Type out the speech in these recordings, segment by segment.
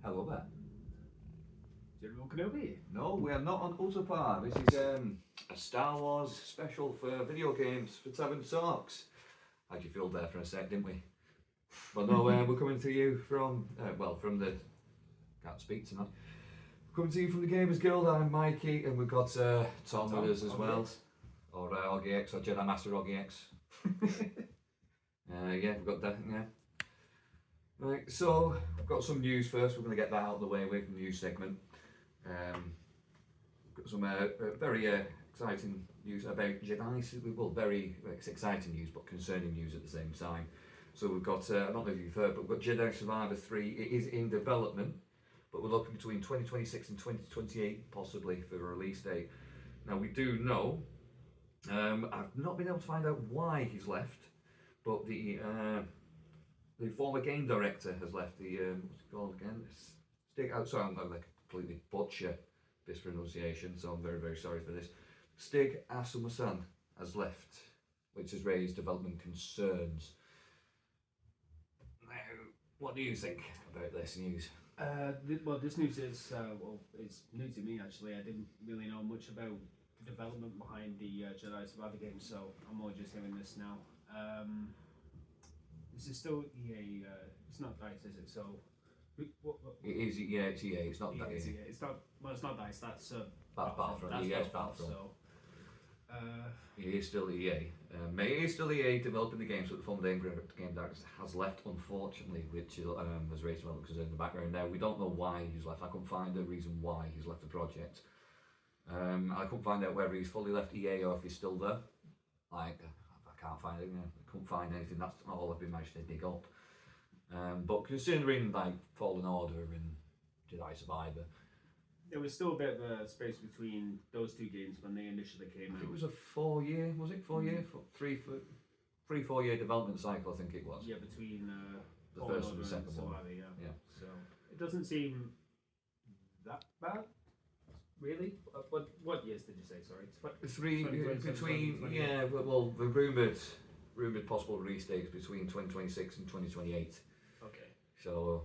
Hello there. General Kenobi. No, we are not on Utapar. This is a Star Wars special for video games for Tavern Talks. Had you feel there for a sec, didn't we? But no, we're coming to you from, from the... Can't speak tonight. Coming to you from the Gamers Guild. I'm Mikey, and we've got Tom with us as well. Or Oggy X, or Jedi Master Oggy X. Yeah, we've got that, yeah. Right, so I've got some news first. We're going to get that out of the way with the news segment. Got some very exciting news about Jedi. Well, very exciting news, but concerning news at the same time. So we've got, I don't know if you've heard, but we've got Jedi Survivor 3. It is in development, but we're looking between 2026 and 2028 possibly for a release date. Now we do know, I've not been able to find out why he's left, but the former game director has left. The what's it called again? Sorry, I'm like completely butcher this pronunciation, so I'm very, very sorry for this. Stig Asmussen has left, which has raised development concerns. Now, what do you think about this news? This news is it's new to me actually. I didn't really know much about the development behind the Jedi Survivor game, so I'm only just hearing this now. This is still EA. It's not DICE, is it? So. What? It is, yeah, it's EA. It's not DICE. EA. It's not. Well, it's not DICE. That's Battlefront. That's EA's Battlefront. Battlefront. So, it is still EA. It is still EA developing the game, so the former game director has left, unfortunately, which has raised development concerns in the background. Now, we don't know why he's left. I couldn't find a reason why he's left the project. I couldn't find out whether he's fully left EA or if he's still there. I can't find it. I couldn't find anything. That's all I've been managed to dig up. But considering like Fallen Order and Jedi Survivor, there was still a bit of a space between those two games when they initially came out. It was a 4-year, was it? 4 year? 4 year development cycle, I think it was. Yeah, between the first and the second one. Survivor, yeah. So it doesn't seem that bad, really. What years did you say? Sorry, Yeah. Well, the rumored possible release dates between 2026 and 2028. Okay. So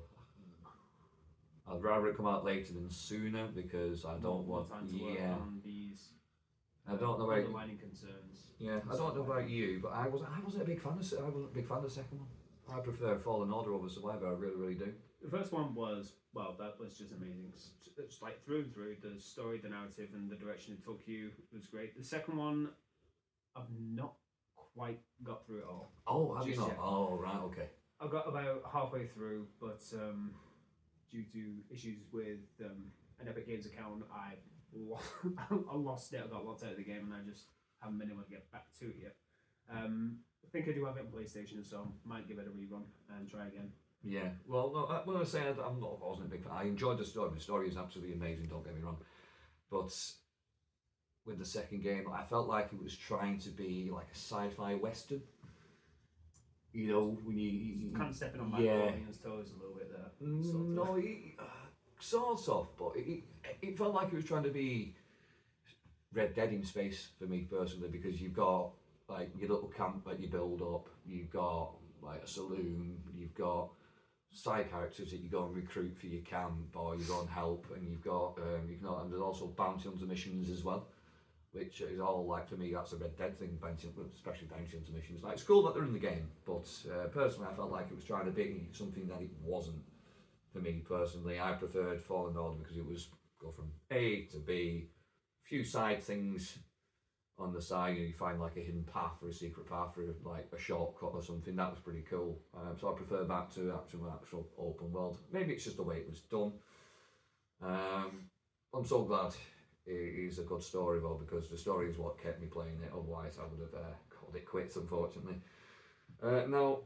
I'd rather it come out later than sooner because I don't want time to work on these. I don't know about underlining concerns. Yeah, I don't know about you, but I wasn't a big fan of the second one. I prefer Fallen Order over Survivor. I really, really do. The first one was that was just amazing. It's like through and through. The story, the narrative, and the direction it took you was great. The second one, I've not quite got through it all. Oh, have you not? Yet. Oh, right, okay. I got about halfway through, but due to issues with an Epic Games account, I lost it. I got locked out of the game, and I just haven't been able to get back to it yet. I think I do have it on PlayStation, so I might give it a rerun and try again. Yeah, well, no, when I say I wasn't a big fan, I enjoyed the story. The story is absolutely amazing, don't get me wrong. But with the second game, I felt like it was trying to be like a sci-fi western. You know, when you kind of stepping on my audience toes a little bit there. No, sort of, but it felt like it was trying to be Red Dead in space for me personally, because you've got like your little camp that you build up, you've got like a saloon, you've got side characters that you go and recruit for your camp or you go and help, and you've got and there's also bounty hunter missions as well, which is all like, for me, that's a Red Dead thing, especially bounty hunter missions. Like, it's cool that they're in the game, but personally I felt like it was trying to be something that it wasn't. For me personally, I preferred Fallen Order because it was go from A to B, a few side things on the side, you find like a hidden path or a secret path or like a shortcut or something. That was pretty cool. So I prefer that to actual open world. Maybe it's just the way it was done. I'm so glad it is a good story though, because the story is what kept me playing it. Otherwise I would have called it quits, unfortunately. Now,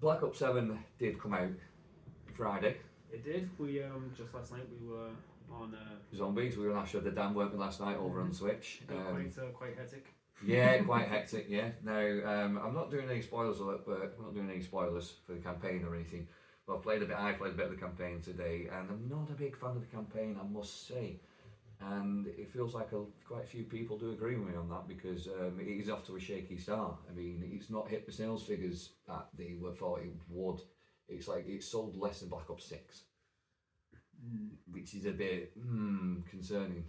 Black Ops 7 did come out Friday. It did. We just last night we were on Zombies. We were actually at the dam working last night over on Switch. Quite hectic. Yeah, quite hectic. Yeah. Now I'm not doing any spoilers for the campaign or anything. But I played a bit of the campaign today, and I'm not a big fan of the campaign, I must say. And it feels like quite a few people do agree with me on that, because it is off to a shaky start. I mean, it's not hit the sales figures that they thought it would. It's like it sold less than Black Ops 6. which is a bit concerning.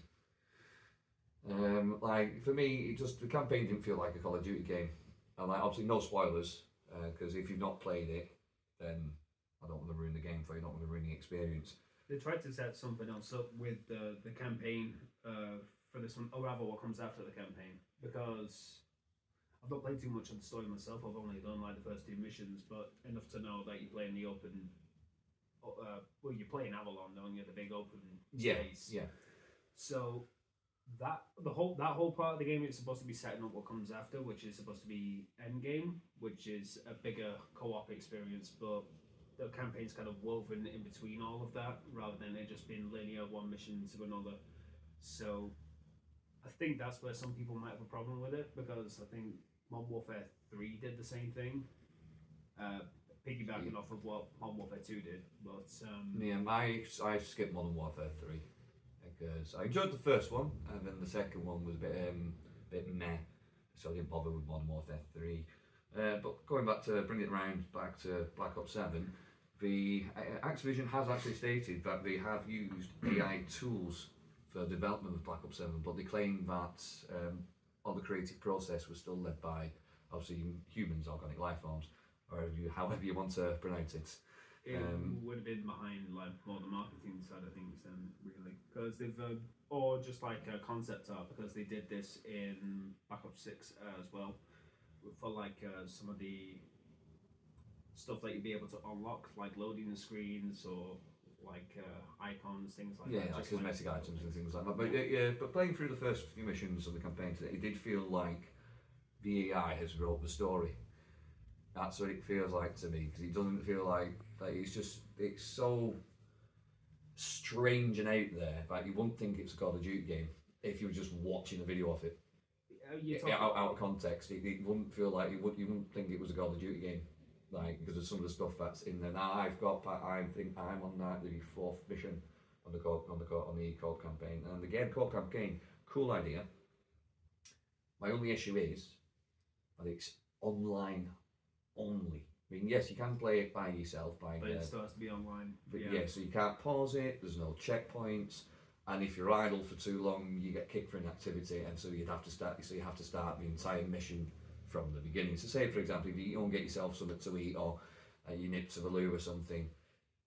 Like for me, the campaign didn't feel like a Call of Duty game, and like obviously no spoilers, because if you've not played it, then I don't want to ruin the game for you. I don't want to ruin the experience. They tried to set something else up with the campaign for this one, or rather what comes after the campaign, because I've not played too much of the story myself. I've only done like the first 2 missions, but enough to know that you play in the open. Well, you play in Avalon, don't you? The big open space. Yeah. So that whole part of the game is supposed to be setting up what comes after, which is supposed to be Endgame, which is a bigger co-op experience, but the campaign's kind of woven in between all of that, rather than it just being linear one mission to another. So I think that's where some people might have a problem with it, because I think Modern Warfare 3 did the same thing, piggybacking off of what Modern Warfare 2 did. But I skipped Modern Warfare 3 because I enjoyed the first one, and then the second one was a bit meh, so I didn't bother with Modern Warfare 3. But going back to bring it round back to Black Ops 7, the Activision has actually stated that they have used AI tools for the development of Black Ops 7, but they claim that all the creative process was still led by obviously humans, organic life forms, or however you want to pronounce it. It would have been behind like more the marketing side of things than really, because they've or just like concept art, because they did this in Black Ops 6 as well, for like some of the stuff that you'd be able to unlock, like loading the screens or like icons, things like that. Yeah, like cosmetic items and things like that. But but playing through the first few missions of the campaign today, it did feel like the AI has wrote the story. That's what it feels like to me, because it doesn't feel like it's so strange and out there. Like you wouldn't think it's a Call of Duty game if you were just watching a video of it. Out of context, it wouldn't feel like you wouldn't think it was a Call of Duty game, like because of some of the stuff that's in there. Now I think I'm on the 4th mission on the co-op campaign, and again co-op campaign, cool idea. My only issue is that it's online only. I mean, yes, you can play it by yourself, but it still has to be online. But so you can't pause it. There's no checkpoints. And if you're idle for too long, you get kicked for inactivity, and so you have to start the entire mission from the beginning. So say, for example, if you don't get yourself something to eat, or you nip to the loo or something,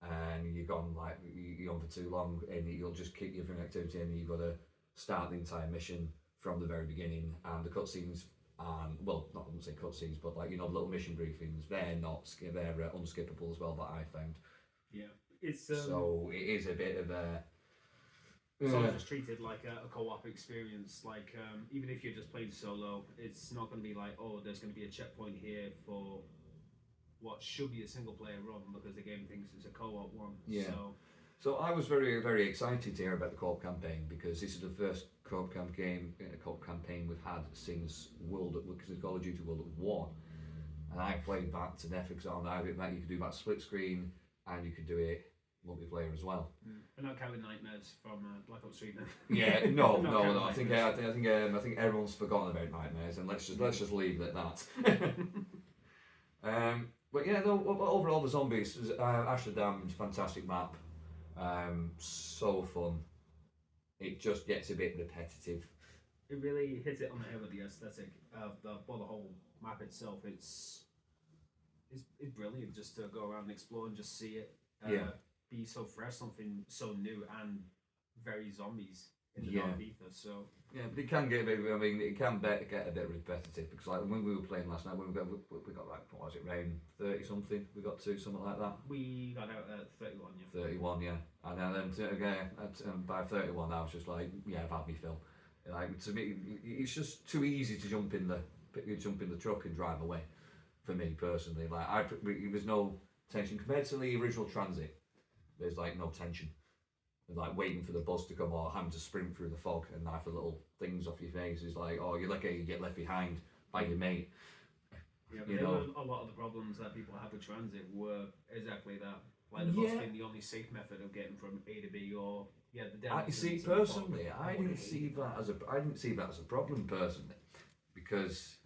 and you're gone you're on for too long, and you'll just kick you for inactivity, and you've got to start the entire mission from the very beginning. And the cutscenes, well, not I wouldn't say cutscenes, but like little mission briefings, they're unskippable as well. That I found. Yeah, it's so it is a bit of a. It's all just treated like a co-op experience. Like even if you're just playing solo, it's not going to be like, oh, there's going to be a checkpoint here for what should be a single player run, because the game thinks it's a co-op one. Yeah. So I was very, very excited to hear about the co-op campaign, because this is the first co-op campaign we've had since Call of Duty World at War, and I played that to death because I think that you could do that split screen and you could do it multiplayer as well. And not counting nightmares from Black Ops 3 then. Yeah, no. I think everyone's forgotten about nightmares, and let's just leave it at that. But yeah, no. Overall, the zombies, Amsterdam, fantastic map. So fun. It just gets a bit repetitive. It really hits it on the head with the aesthetic of the whole map itself. It's brilliant just to go around and explore and just see it. Be so fresh, something so new and very zombies in the dark ether. So but it can get a bit. I mean, it can get a bit repetitive, because like when we were playing last night, we got like, what was it, round 30 something? We got to something like that. We got out at 31. 31, yeah. And then by 31, I was just like, I've had me fill. Like to me, it's just too easy to jump in the truck and drive away. For me personally, like there's no tension compared to the original Transit. There's like no tension. Like waiting for the bus to come, or having to sprint through the fog and knife the little things off your face is like, you're lucky you get left behind by your mate. Yeah, but a lot of the problems that people have with Transit were exactly that. Like the bus being the only safe method of getting from A to B, or the see, personally, I didn't see that as a problem personally, because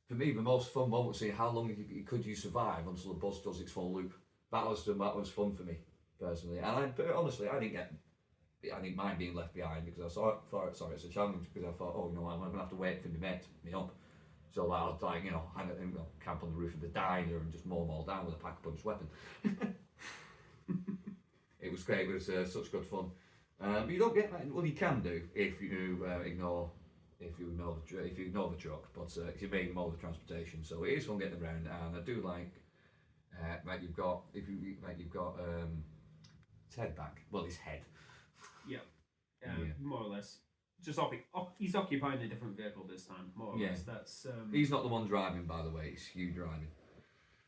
for me the most fun moment was seeing how long could you survive until the bus does its full loop. That was fun for me. personally. And but honestly, I didn't mind being left behind because I thought it's a challenge because I thought, oh, I'm going to have to wait for my mate to pick me up. So like, I'd like, camp on the roof of the diner and just mow them all down with a pack-a-punch weapon. It was great. It was such good fun. But you don't get that. Well, you can do if you ignore the truck, but it's your main mode of transportation. So it is fun getting around, and I do like you've got his head back. Well, his head. Yeah, more or less. Just he's occupying a different vehicle this time, more or less. That's he's not the one driving, by the way. It's you driving.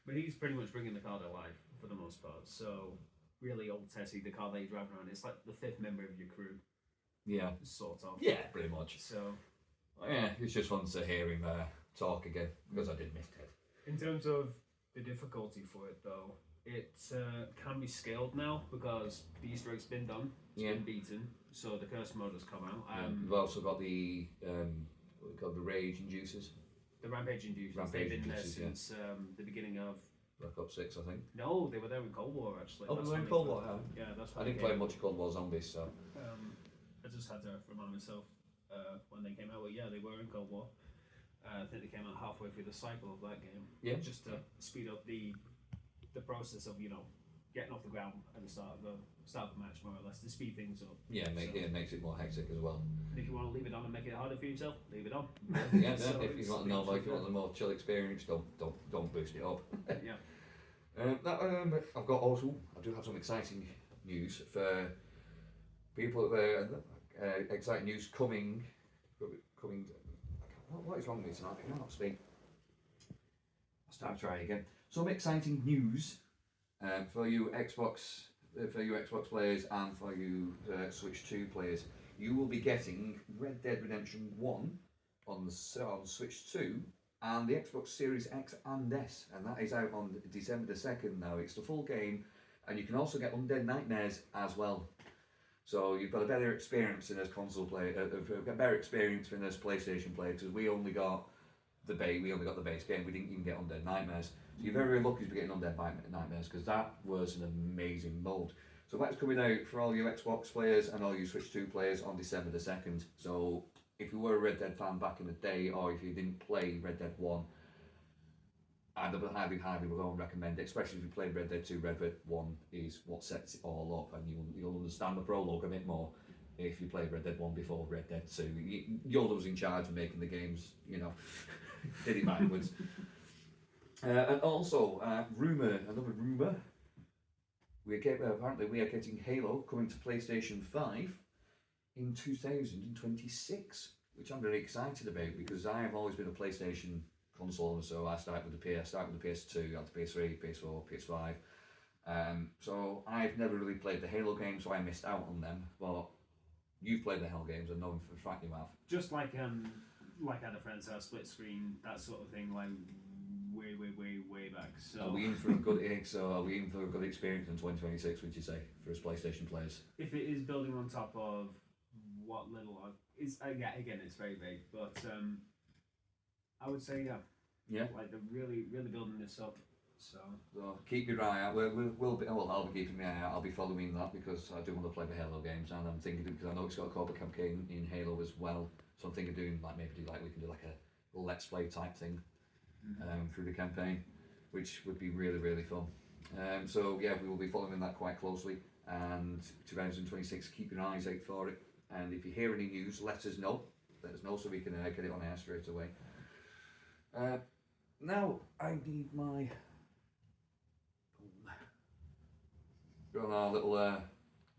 But he's pretty much bringing the car to life for the most part. So really, old Tessie, the car that you drive around, it's like the fifth member of your crew. Yeah. Sort of. Yeah, pretty much. So. Yeah, it's just fun to hear him talk again because I did miss Ted. In terms of the difficulty for it, though, it can be scaled now because the Easter egg's been done, it's been beaten, so the curse mode has come out. We've also got the what we call the rage inducers. The rampage inducers. They've been there since the beginning of Black Ops 6, I think. No, they were there in Cold War actually. Oh, they were in Cold War. Yeah, that's. I didn't play much Cold War Zombies, so. I just had to remind myself when they came out. Well, yeah, they were in Cold War. I think they came out halfway through the cycle of that game. Yeah. Just to speed up the process of getting off the ground at the start of the match, more or less, to speed things up. Yeah, it makes it more hectic as well. And if you want to leave it on and make it harder for yourself, leave it on. Yeah, so if you want to know, if you want a more chill experience, don't boost it up. Yeah. I do have some exciting news for people. Exciting news coming. What is wrong with me tonight? I cannot speak. I'll start trying again. Some exciting news for you Xbox players and for you Switch 2 players. You will be getting Red Dead Redemption 1 on Switch 2 and the Xbox Series X and S, and that is out on December the 2nd now. It's the full game, and you can also get Undead Nightmares as well. So you've got a better experience in as console player, a better experience in as PlayStation player, because we only got the base game. We didn't even get Undead Nightmares. So you're very, very lucky to be getting Undead Nightmares, because that was an amazing mode. So that's coming out for all you Xbox players and all you Switch 2 players on December the 2nd. So if you were a Red Dead fan back in the day, or if you didn't play Red Dead 1, I'd highly would recommend it, especially if you played Red Dead 2. Red Dead 1 is what sets it all up, and you'll understand the prologue a bit more if you played Red Dead 1 before Red Dead 2. Yoda was in charge of making the games, did it backwards. And also, another rumour, apparently we are getting Halo coming to PlayStation 5 in 2026, which I'm very excited about, because I have always been a PlayStation console, so I started with the PS2, had the PS3, PS4, PS5. So I've never really played the Halo games, so I missed out on them. But you've played the Halo games, and know for a fact you have. Just like other friends have split screen, that sort of thing, like way back. So are we in for a good experience in 2026? Would you say for us PlayStation players? If it is building on top of what little it's again it's very vague, but I would say yeah. Like they're really building this up. So keep your eye out. I'll be keeping my eye out. I'll be following that because I do want to play the Halo games, and I'm thinking, because I know it's got a co-op campaign in Halo as well. So I'm thinking we can do like a let's play type thing through the campaign, which would be really, really fun. So yeah, we will be following that quite closely, and 2026, keep your eyes out for it. And if you hear any news, let us know so we can get it on air straight away. Now I need my go on our little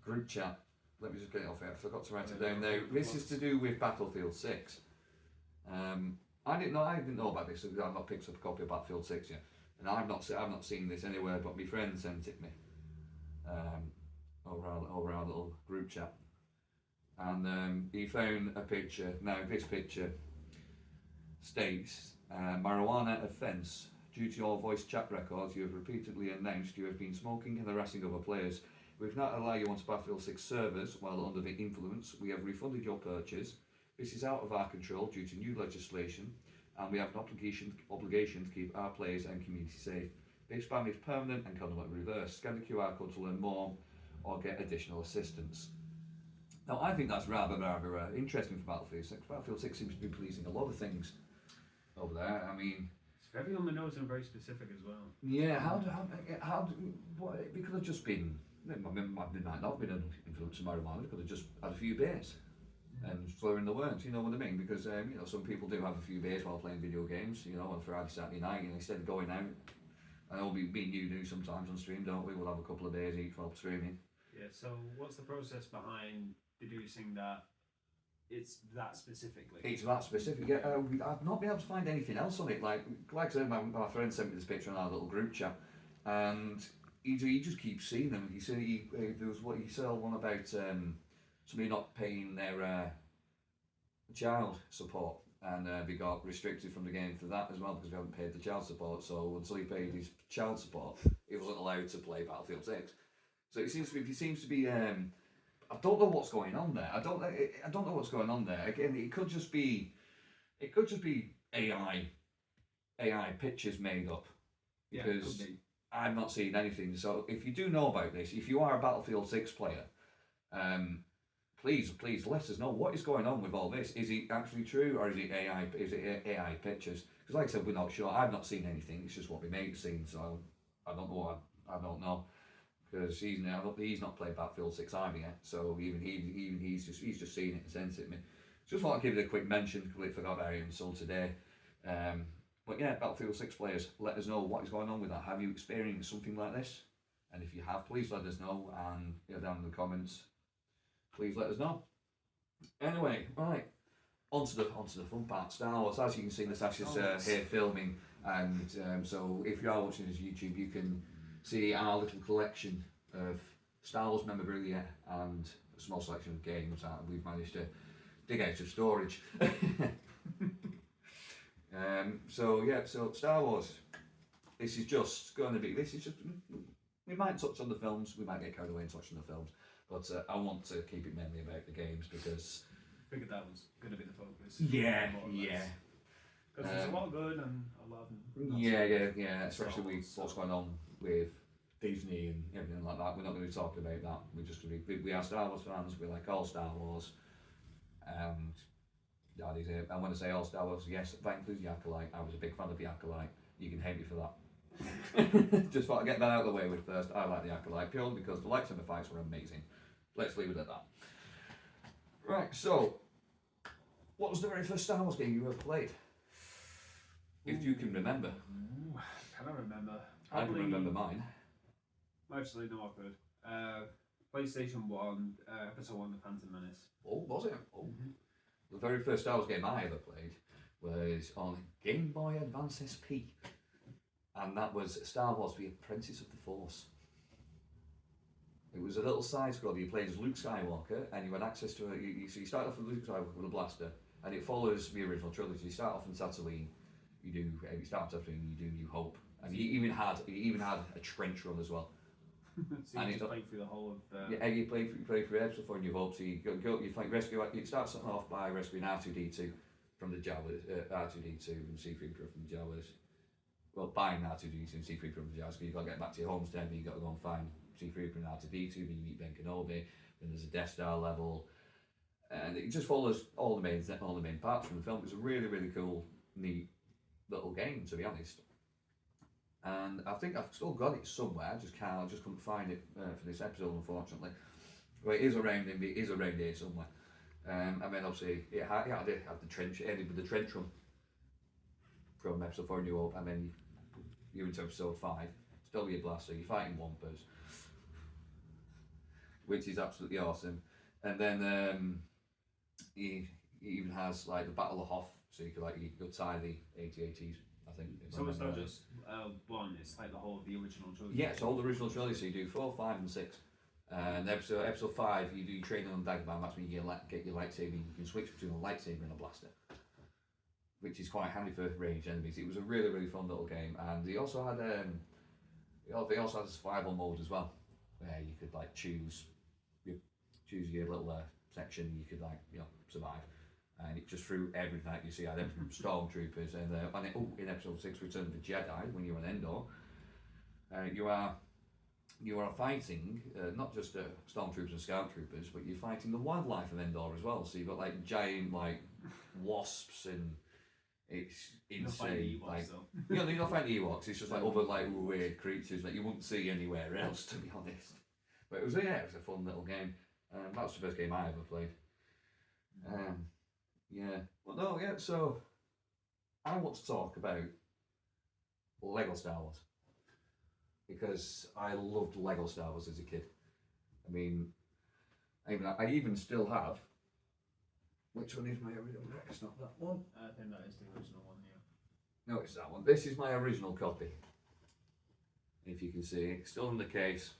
group chat. Let me just get it off here. I forgot to write it down now. This is to do with Battlefield 6. I didn't know about this. I've not picked up a copy of Battlefield 6 yet, and I've not seen this anywhere. But my friend sent it me over our little group chat, and he found a picture. Now this picture states marijuana offence. Due to your voice chat records, you have repeatedly announced you have been smoking and harassing other players. We cannot allow you onto Battlefield 6 servers while under the influence. We have refunded your purchase. This is out of our control due to new legislation, and we have an obligation to keep our players and community safe. This ban is permanent and cannot be reversed. Scan the QR code to learn more. or get additional assistance. Now, I think that's rather interesting for Battlefield 6. Battlefield 6 seems to be pleasing a lot of things over there. I mean, It's very on the nose and very specific as well. yeah, what, it could have just been, it might not have been an influence of marijuana, it could have just had a few beers and slurring the words, you know what I mean? Because, you know, some people do have a few beers while playing video games, you know, on Friday, Saturday night, and instead of going out, I know me and you do sometimes on stream, don't we? We'll have a couple of beers each while streaming. Yeah, so what's the process behind deducing that it's that specifically? It's that specific. Yeah, I've not been able to find anything else on it. Like I said, my friend sent me this picture on our little group chat, and he just keeps seeing them. He said there was he said one about somebody not paying their child support, and they got restricted from the game for that as well because they haven't paid the child support. So until he paid his child support, he wasn't allowed to play Battlefield 6. So it seems to be. I don't know what's going on there. I don't know what's going on there. Again, it could just be AI pictures made up, because I've not seen anything. So if you do know about this, if you are a Battlefield 6 player, please let us know what is going on with all this. Is it actually true, or is it AI? Is it AI pictures? Because like I said, we're not sure. I've not seen anything. It's just what my mate's seen. So I don't know. I don't know. Because he's not played Battlefield 6 either yet, so even he's just seen it and sent it to me. Just thought I'd give it a quick mention. Completely forgot about it until today. But yeah, Battlefield 6 players, let us know what is going on with that. Have you experienced something like this? And if you have, please let us know, and down in the comments, please let us know. Anyway, right, onto the fun part. Star Wars. As you can see, Natasha's here filming, and so if you are watching this YouTube, you can see our little collection of Star Wars memorabilia and a small selection of games that we've managed to dig out of storage. So Star Wars. This is just, we might touch on the films, we might get carried away and touch on the films, but I want to keep it mainly about the games because I figured that was going to be the focus. Yeah. Because there's a lot of good and a lot of Yeah, especially with what's going on with Disney and everything like that. We're not going to be talking about that. We're just going to be, we are Star Wars fans, we like all Star Wars, and that is it. And when I say all Star Wars, yes, that includes the Acolyte. I was a big fan of the Acolyte. You can hate me for that. Just thought I'd get that out of the way with first. I like the Acolyte purely because the lightsaber fights were amazing. Let's leave it at that. Right, so what was the very first Star Wars game you ever played? If you can remember. Can I remember? I can remember mine. Actually, no, I could. PlayStation 1, Episode 1, The Phantom Menace. Oh, was it? Oh. The very first Star Wars game I ever played was on Game Boy Advance SP. And that was Star Wars: The Apprentice of the Force. It was a little side scroll. You played as Luke Skywalker, and you had access to so you start off with Luke Skywalker with a blaster, and it follows the original trilogy. You start off in Tatooine. You start off in New Hope, and you even had a trench run as well. So you just played through the whole of. Yeah, you play through episode 4 in New Hope. So you rescue. You start something off by rescuing R2D2 from the Jawas, R2D2 and C3PO from the Jawas. Well, buying R2D2 and C3PO from the Jawas. So you got to get back to your homestead, and you got to go and find C3PO and R2D2. Then you meet Ben Kenobi. Then there's a Death Star level, and it just follows all the main parts from the film. It's a really cool, neat little game, to be honest. And I think I've still got it somewhere. I just couldn't find it for this episode, unfortunately. Well, it is around here somewhere. And then obviously it had the trench, ended with the trench run from episode 4 New Hope, and then you're into episode 5. Still with your blaster, you're fighting Wampers, which is absolutely awesome. And then he even has like the Battle of Hoth, so you could tie the AT-ATs. I think. So it's not just one; it's like the whole of the original trilogy. Yeah, it's all the original trilogy. So you do 4, 5, and 6. And episode 5, you do training on Dagobah. That's when you get your lightsaber. You can switch between a lightsaber and a blaster, which is quite handy for ranged enemies. It was a really fun little game, and they also had a survival mode as well, where you could like choose your little section. You could survive. And it just threw everything that you see. I had from stormtroopers, and in episode 6, Return of the Jedi, when you're on Endor, you are you are fighting not just stormtroopers and scout troopers, but you're fighting the wildlife of Endor as well. So you've got like giant like wasps and it's insane. Like you're not fighting Ewoks. It's just like other like weird creatures that you wouldn't see anywhere else, to be honest. But it was a fun little game. That was the first game I ever played. Yeah. Well, no, yeah. So I want to talk about Lego Star Wars because I loved Lego Star Wars as a kid. I mean, I even still have. Which one is my original? It's not that one. I think that is the original one, yeah. No, it's that one. This is my original copy. If you can see, it's still in the case.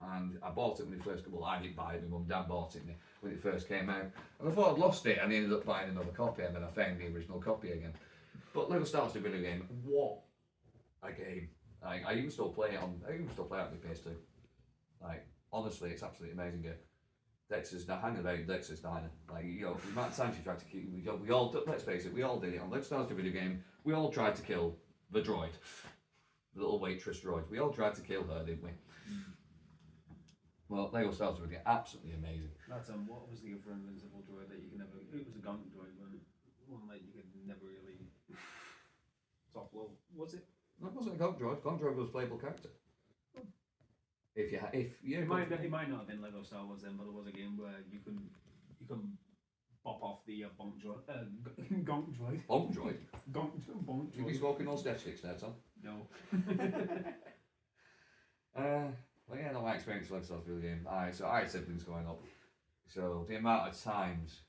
And I bought it when it first came. Well, I didn't buy it. My mum and dad bought it when it first came out. And I thought I'd lost it, and I ended up buying another copy, and then I found the original copy again. But Lego Star Wars, a video game. What a game! I even still play it on. I even still play it on the PS2. Like honestly, it's absolutely amazing game. Dexter's now hanging about Dexter's Diner. Like the amount of times you tried to kill. We all let's face it. We all did it on Lego Star Wars, the video game. We all tried to kill the droid, the little waitress droid. We all tried to kill her, didn't we? Well, Lego Star Wars were absolutely amazing. That's what was the other invincible droid that you can never? It was a gonk droid, wasn't it? One that you could never really top low. Was it? No, it wasn't a Gonk droid. Gonk droid was a playable character. Oh. If you It might not have been Lego Star Wars then, but there was a game where you can pop off the bonk droid, gonk droid. Bonk droid. Bonk droid. You be smoking those death sticks there, Tom? No. Well, yeah, no, my experience with Lego Star Wars video game. So I had siblings growing up. So the amount of times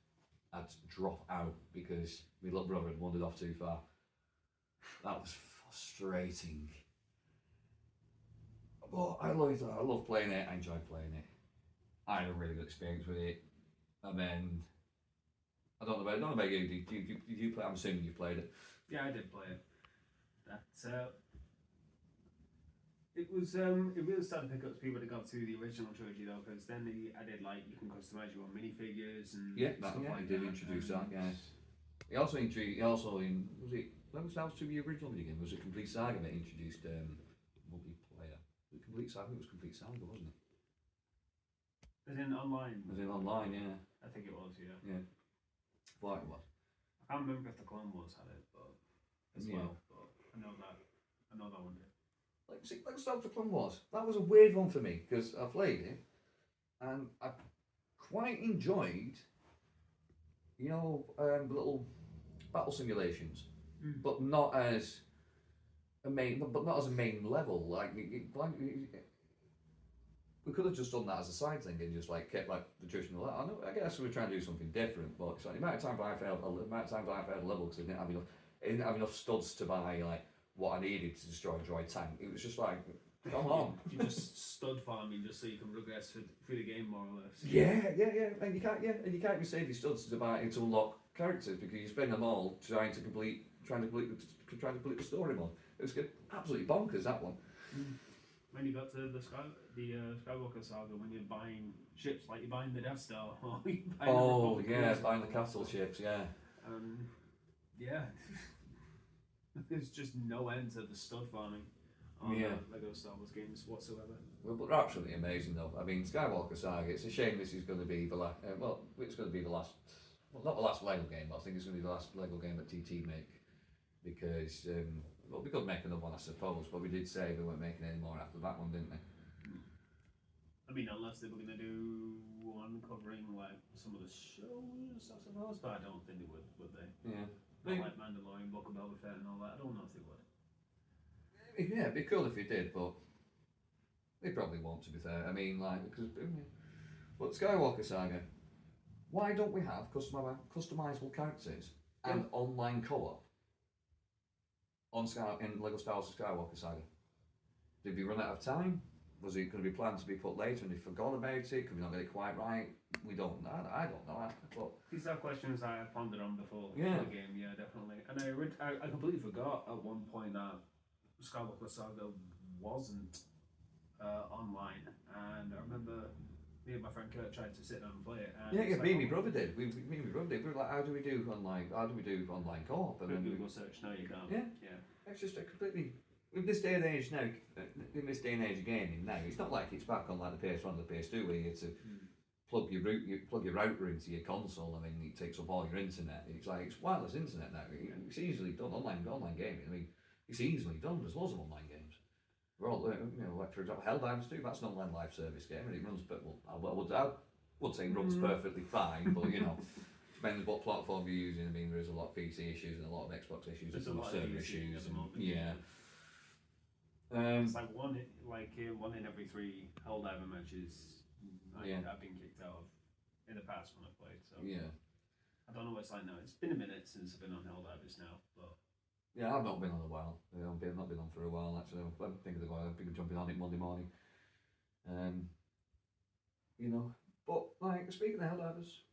I'd drop out because my little brother had wandered off too far. That was frustrating. But I love playing it. I enjoyed playing it. I had a really good experience with it. And then I don't know about you. Did you play? I'm assuming you played it. Yeah, I did play it. It really started to pick up speed when it got to the original trilogy though, because then you can customize your own minifigures and stuff like he did introduce that. Yeah. He also was it Lego Star Wars 2 the original video game? Was it Complete Saga that introduced multiplayer? Was it Complete Saga? It was Complete Saga, wasn't it? As in online. As in online, yeah. I think it was, yeah. Yeah. Thought it was. I can't remember if the Clone Wars had it, but well. But I know that one did. Like Star Wars Clone Wars, that was a weird one for me because I played it and I quite enjoyed, little battle simulations, but not as a main level. We could have just done that as a side thing and just kept the traditional. I guess we were trying to do something different, but the amount of times I failed a level because I didn't have enough studs to buy what I needed to destroy a droid tank. It was just come on. You just stud farming just so you can progress through the game more or less. Yeah. And you can't even save your studs to unlock characters because you spend them all trying to complete the story mode. It was good. Absolutely bonkers, that one. When you got to the Skywalker saga, when you're buying ships, like you're buying the Death Star, or buying the castle ships, yeah. Yeah. There's just no end to the stud farming on Lego Star Wars games whatsoever. Well, but they're absolutely amazing though. I mean, Skywalker Saga, it's a shame this is going to be the last, it's going to be the last, not the last Lego game, but I think it's going to be the last Lego game that TT make. Because, we could make another one I suppose, but we did say we weren't making any more after that one, didn't we? I mean, unless they were going to do one covering some of the shows, I suppose, but I don't think they would they? Yeah. Like Mandalorian, Book of Boba Fett and all that. I don't know if they would. Yeah, it'd be cool if they did, but they probably won't, to be fair. I mean, but Skywalker Saga, why don't we have customizable characters and online co-op in Lego Star Wars Skywalker Saga? Did we run out of time? Was it going to be planned to be put later and they forgot about it? Could we not get it quite right? We don't know. I don't know. But these are questions I pondered on before the game, yeah, definitely. And I completely forgot at one point that Skywalker Saga wasn't online. And I remember me and my friend Kurt tried to sit down and play it. And me and my brother did. Me and my brother did. We were like, how do we do online co-op? And then Google search, no you can't. Yeah. It's just a completely... in this day and age now, in this day and age of gaming now, it's not like it's back on like the PS1 or the PS2 where you had to plug your router into your console. I mean, it takes up all your internet. It's like it's wireless internet now. It's easily done. Online gaming. I mean, it's easily done. There's loads of online games. We're all, like for example, Helldivers 2. That's an online live service game, and it runs. But I would say it runs perfectly fine. But depends what platform you're using. I mean, there is a lot of PC issues and a lot of Xbox issues. There's a and lot server of issues. at the moment. Yeah. It's like one in every 3 Helldiver matches I've been kicked out of in the past when I played. So yeah. I don't know what it's like now. It's been a minute since I've been on Helldivers now, but yeah, I've not been on a while. I've not been on for a while actually. I'm thinking of jumping on it Monday morning. But like speaking of Helldivers,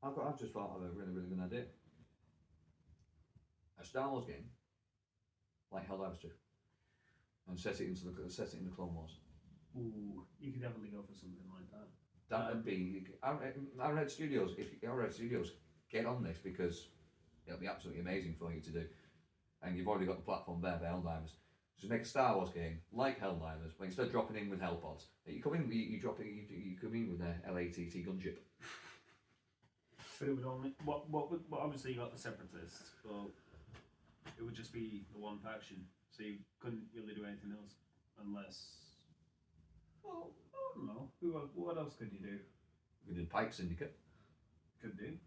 I've just thought of a really good idea. A Star Wars game like Helldivers 2, and set it in the Clone Wars. ooh, you could definitely go for something like that. That would be. I read Studios. If I read Studios, get on this because it'll be absolutely amazing for you to do. And you've already got the platform there for Helldivers. So make a Star Wars game like Helldivers, but instead of dropping in with Hellpods, you come in. You come in with an LATT gunship. But it would only obviously you got the Separatists, but it would just be the one faction, so you couldn't really do anything else unless. Well, I don't know. What else could you do? You did Pike Syndicate. Could do.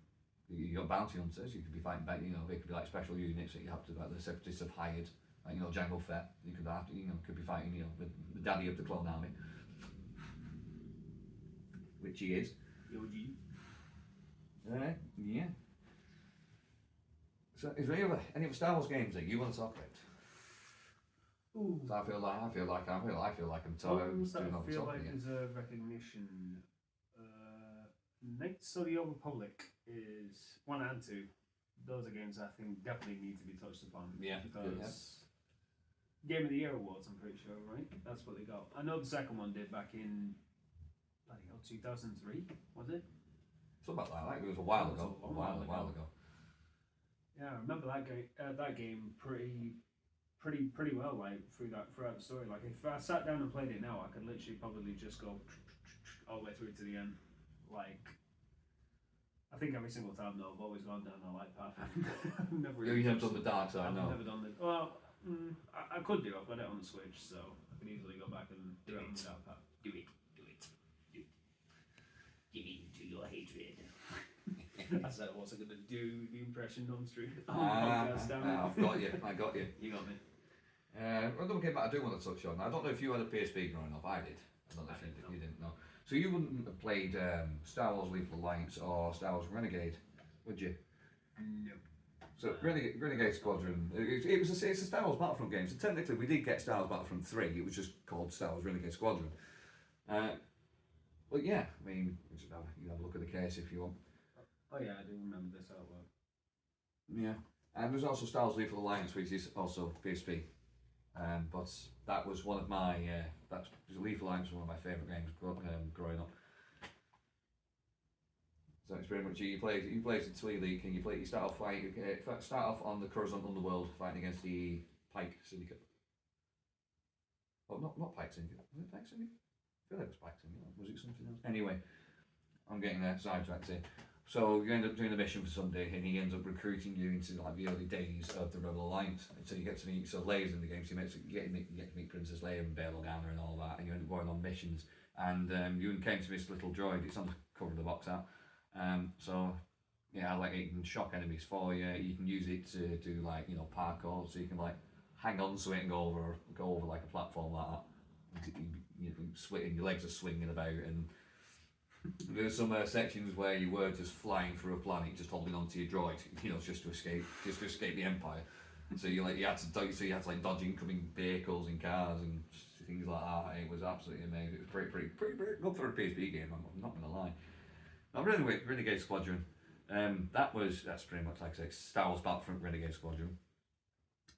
You got bounty hunters. You could be fighting back. They could be like special units that you have to. Like the Separatists have hired. Like Jango Fett. You could have. Could be fighting. The daddy of the clone army, which he is. Yoji. Yeah. So, is there any other Star Wars games that you want to talk about? Ooh. So I feel like I'm Ones that doing all I the feel talking like again. deserve recognition. Knights of the Old Republic is 1 and 2. Those are games I think definitely need to be touched upon. Yeah. Because Game of the Year awards, I'm pretty sure, right? That's what they got. I know the second one did back in 2003, was it? Something like that. It was a while ago. A while ago. Yeah, I remember that game pretty well. Like throughout the story. Like if I sat down and played it now, I could literally probably just go all the way through to the end. Like I think every single time though, I've always gone down the light path. I've never. You have done the dark side. I've No. never done the. Well, I could do. I've got it on the Switch, so I can easily go back and do it on the dark path. Do it. Give in to your hatred. I said I wasn't going to do the impression on stream. I've got you. I got you. You got me. Another game that I do want to touch on. I don't know if you had a PSP growing up. I did. I don't know if you didn't know. So you wouldn't have played Star Wars Lethal Alliance or Star Wars Renegade, would you? No. So Renegade Squadron, it's a Star Wars Battlefront game. So technically we did get Star Wars Battlefront 3. It was just called Star Wars Renegade Squadron. But yeah, I mean, you can have a look at the case if you want. Oh yeah, I do remember this artwork. Yeah, and there's also Star Wars Lethal Alliance, which is also PSP. But that was one of my Lethal Alliance was one of my favourite games growing up. So it's pretty much you play the Twee League and you start off on the Coruscant Underworld fighting against the Pike Syndicate. Oh, not Pike Syndicate. Was it Pike Syndicate? I feel like it was Pike Syndicate. Was it something else? Anyway, I'm getting sidetracked here. So you end up doing a mission for Sunday, and he ends up recruiting you into like the early days of the Rebel Alliance. And so you get to meet Leia's in the game. So you get to meet Princess Leia and Bail Organa and all that, and you end up going on missions. And you encounter this little droid. It's on the cover of the box art. So yeah, like it can shock enemies for you. You can use it to do like parkour, so you can like hang on to it and go over like a platform like that. Your legs are swinging about and. There's some sections where you were just flying through a planet, just holding onto your droid, just to escape the Empire. So you had to like dodge incoming vehicles and cars and things like that. It was absolutely amazing. It was pretty good for a PSP game. I'm not gonna lie. Now Renegade Squadron. That's pretty much like I say, Star Wars Battlefront Renegade Squadron.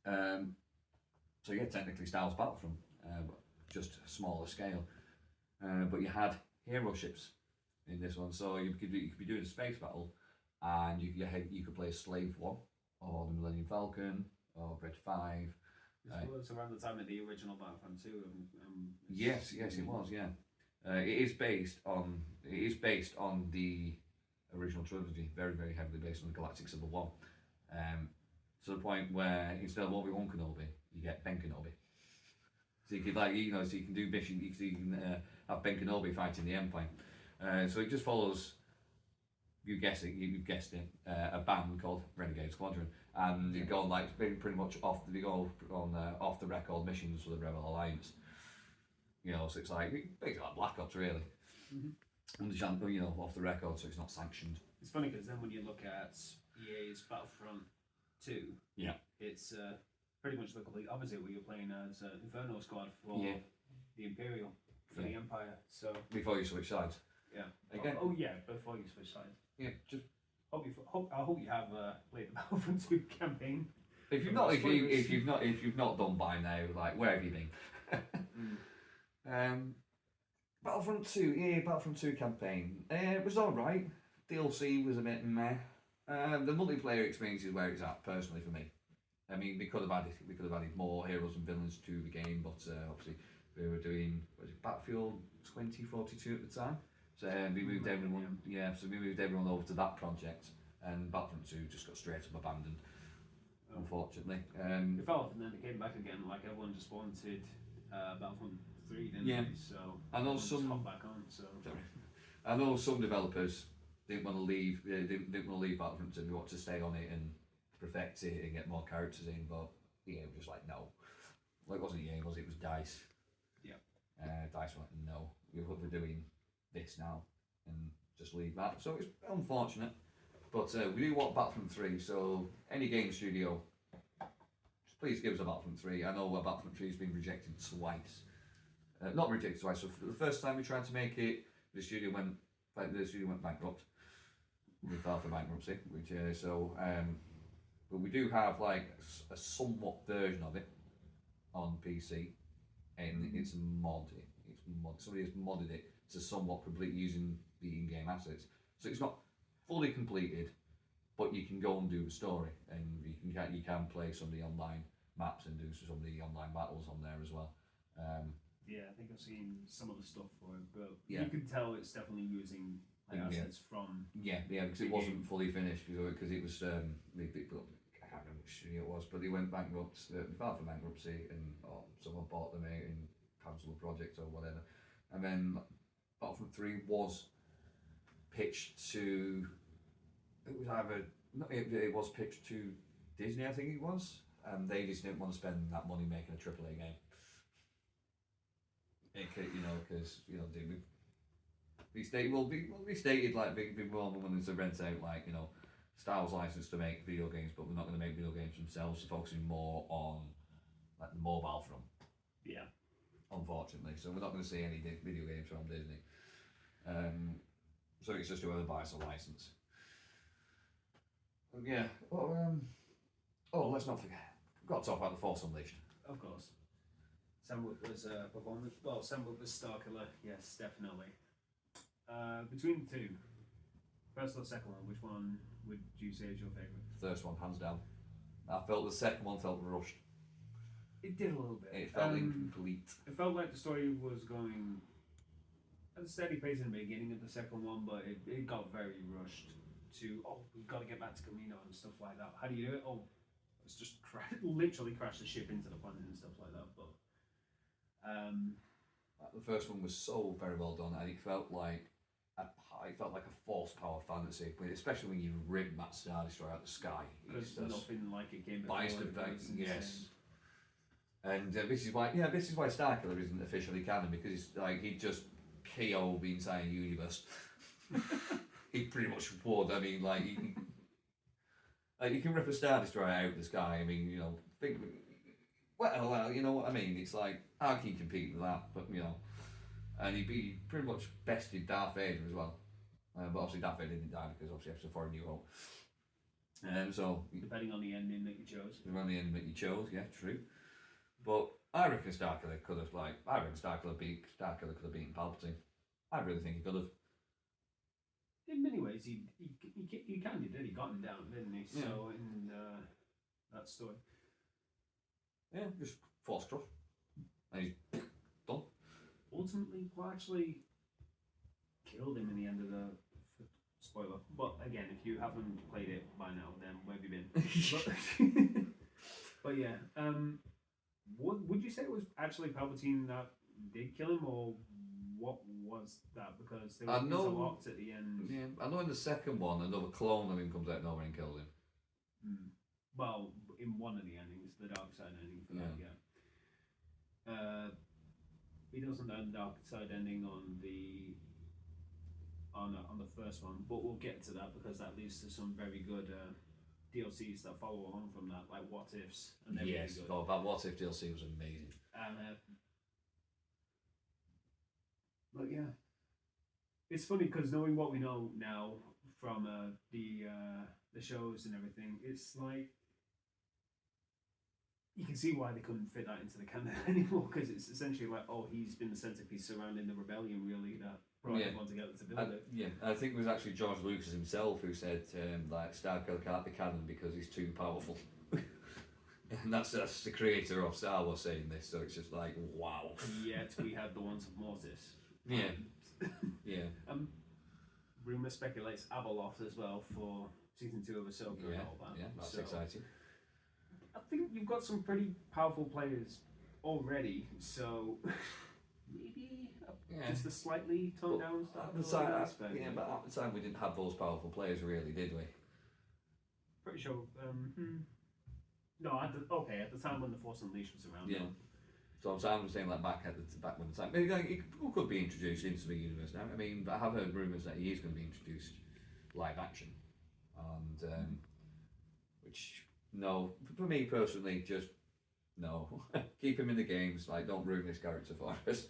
So yeah, technically Star Wars Battlefront, but just a smaller scale. But you had hero ships in this one, so you could be doing a space battle, and you could play Slave 1 or the Millennium Falcon or Bridge 5, Well, it's around the time of the original Battlefront 2. Yes, it was. Yeah, it is based on the original trilogy, very very heavily based on the Galactic Civil War, to the point where instead of Obi-Wan Kenobi, you get Ben Kenobi. So you could so you can do mission, you can have Ben Kenobi fighting the Empire. So it just follows. You've guessed it. A band called Renegade Squadron, and you go on pretty much off the record missions for the Rebel Alliance. So it's basically like Black Ops really. Off the record, so it's not sanctioned. It's funny because then when you look at EA's Battlefront 2, it's pretty much the complete opposite, where you're playing as Inferno Squad for the Imperial, for the Empire. So before you switch sides. Yeah. Again. Oh yeah, before you switch sides. Yeah, just. I hope you have played the Battlefront 2 campaign. If you've not done by now, where have you been? Battlefront 2 campaign. It was alright. DLC was a bit meh. The multiplayer experience is where it's at personally for me. I mean, we could have added more heroes and villains to the game, but obviously we were doing Battlefield 2042 at the time. So we moved everyone. So we moved everyone over to that project, and Battlefront 2 just got straight up abandoned. Unfortunately. It fell off, and then it came back again. Like everyone just wanted Battlefront 3, didn't they? So I know some. Hop back on. So I know some developers didn't want to leave. Didn't want to leave Battlefront 2. They wanted to stay on it and perfect it and get more characters in. But EA was just like, no. Well, it wasn't EA, was it? It was DICE. Yeah. DICE went, no. We're doing this now, and just leave that. So it's unfortunate, but we do want Battlefront 3. So any game studio, just please give us a Battlefront 3. I know Battlefront 3 has been rejected twice. Not rejected twice. So for the first time we tried to make it, the studio went bankrupt. We filed for bankruptcy, but we do have a somewhat version of it on PC, and it's modded. Somebody has modded it to somewhat complete using the in-game assets. So it's not fully completed, but you can go and do the story, and you can play some of the online maps and do some of the online battles on there as well. I think I've seen some of the stuff for it, but you can tell it's definitely using assets from. Because it wasn't fully finished because it was I can't remember which studio it was, but they went bankrupt, filed for bankruptcy, and someone bought them out and cancelled the project or whatever, and then Battlefront 3 was pitched to. It was pitched to Disney, I think it was, and they just didn't want to spend that money making a AAA game. Because we stated big more wanting to rent out Star Wars license to make video games, but we're not going to make video games themselves, focusing more on the mobile front. Yeah. Unfortunately, so we're not going to see any video games from Disney. So it's just whoever buys a license. Yeah. Let's not forget. We've got to talk about the Force Unleashed. Of course. Sam Witwer's performance. Well, Sam Witwer's Starkiller, yes, definitely. Between the two, first or second one, which one would you say is your favourite? First one, hands down. I felt the second one felt rushed. It did a little bit. It felt incomplete. It felt like the story was going at a steady pace in the beginning of the second one, but it got very rushed to, we've got to get back to Camino and stuff like that. How do you do it? Let's just literally crash the ship into the planet and stuff like that. But the first one was so very well done, and it felt like a force power fantasy, especially when you rip that Star Destroyer out of the sky. There's nothing like it came before. Yes. And this is why Starkiller isn't officially canon, because it's he just KO the entire universe. He pretty much would. I mean, you can rip a Star Destroyer out of the sky. I mean, well, you know what I mean. It's how can you compete with that? But and he pretty much bested Darth Vader as well. But obviously Darth Vader didn't die because obviously episode 4 New Hope. So depending on the ending that you chose. Depending on the ending that you chose, yeah, true. But I reckon Starkiller could have Starkiller could have beaten Palpatine. I really think he could have. In many ways, he kind of did. He got him down, didn't he? Yeah. So in that story. Yeah, just force cross. And he's done. Ultimately, what actually killed him in the end of the spoiler. But again, if you haven't played it by now, then where have you been? But yeah, would you say it was actually Palpatine that did kill him, or what was that? Because they were interlocked at the end. Yeah, I know in the second one, another clone of him comes out of nowhere and kills him. Well, in one of the endings, the dark side ending for that, yeah. He doesn't know the dark side ending on the first one, but we'll get to that because that leads to some very good DLCs that follow along from that, like What Ifs, and they're yes, really good. that What If DLC was amazing. But yeah, it's funny because knowing what we know now from the shows and everything, it's like you can see why they couldn't fit that into the canon anymore, because it's essentially like, oh, he's been the centerpiece surrounding the rebellion, really, that brought everyone together to build it. Yeah, I think it was actually George Lucas himself who said like Star Killer can't be canon because he's too powerful. And that's the creator of Star Wars saying this, so it's just like, wow. Yet we had the ones of Mortis. Yeah. Yeah. Rumour speculates Abeloth as well for season 2 of Ahsoka and all that. Yeah, that's exciting. I think you've got some pretty powerful players already, so maybe just a slightly toned down stuff. Yeah, but at the time we didn't have those powerful players, really, did we? Pretty sure. No, at the time when the Force Unleashed was around. Yeah. So I'm saying like back when the time, maybe like he could be introduced into the universe now. I mean, I have heard rumours that he is going to be introduced live action, and which no, for me personally, just no. Keep him in the games. Like, don't ruin this character for us.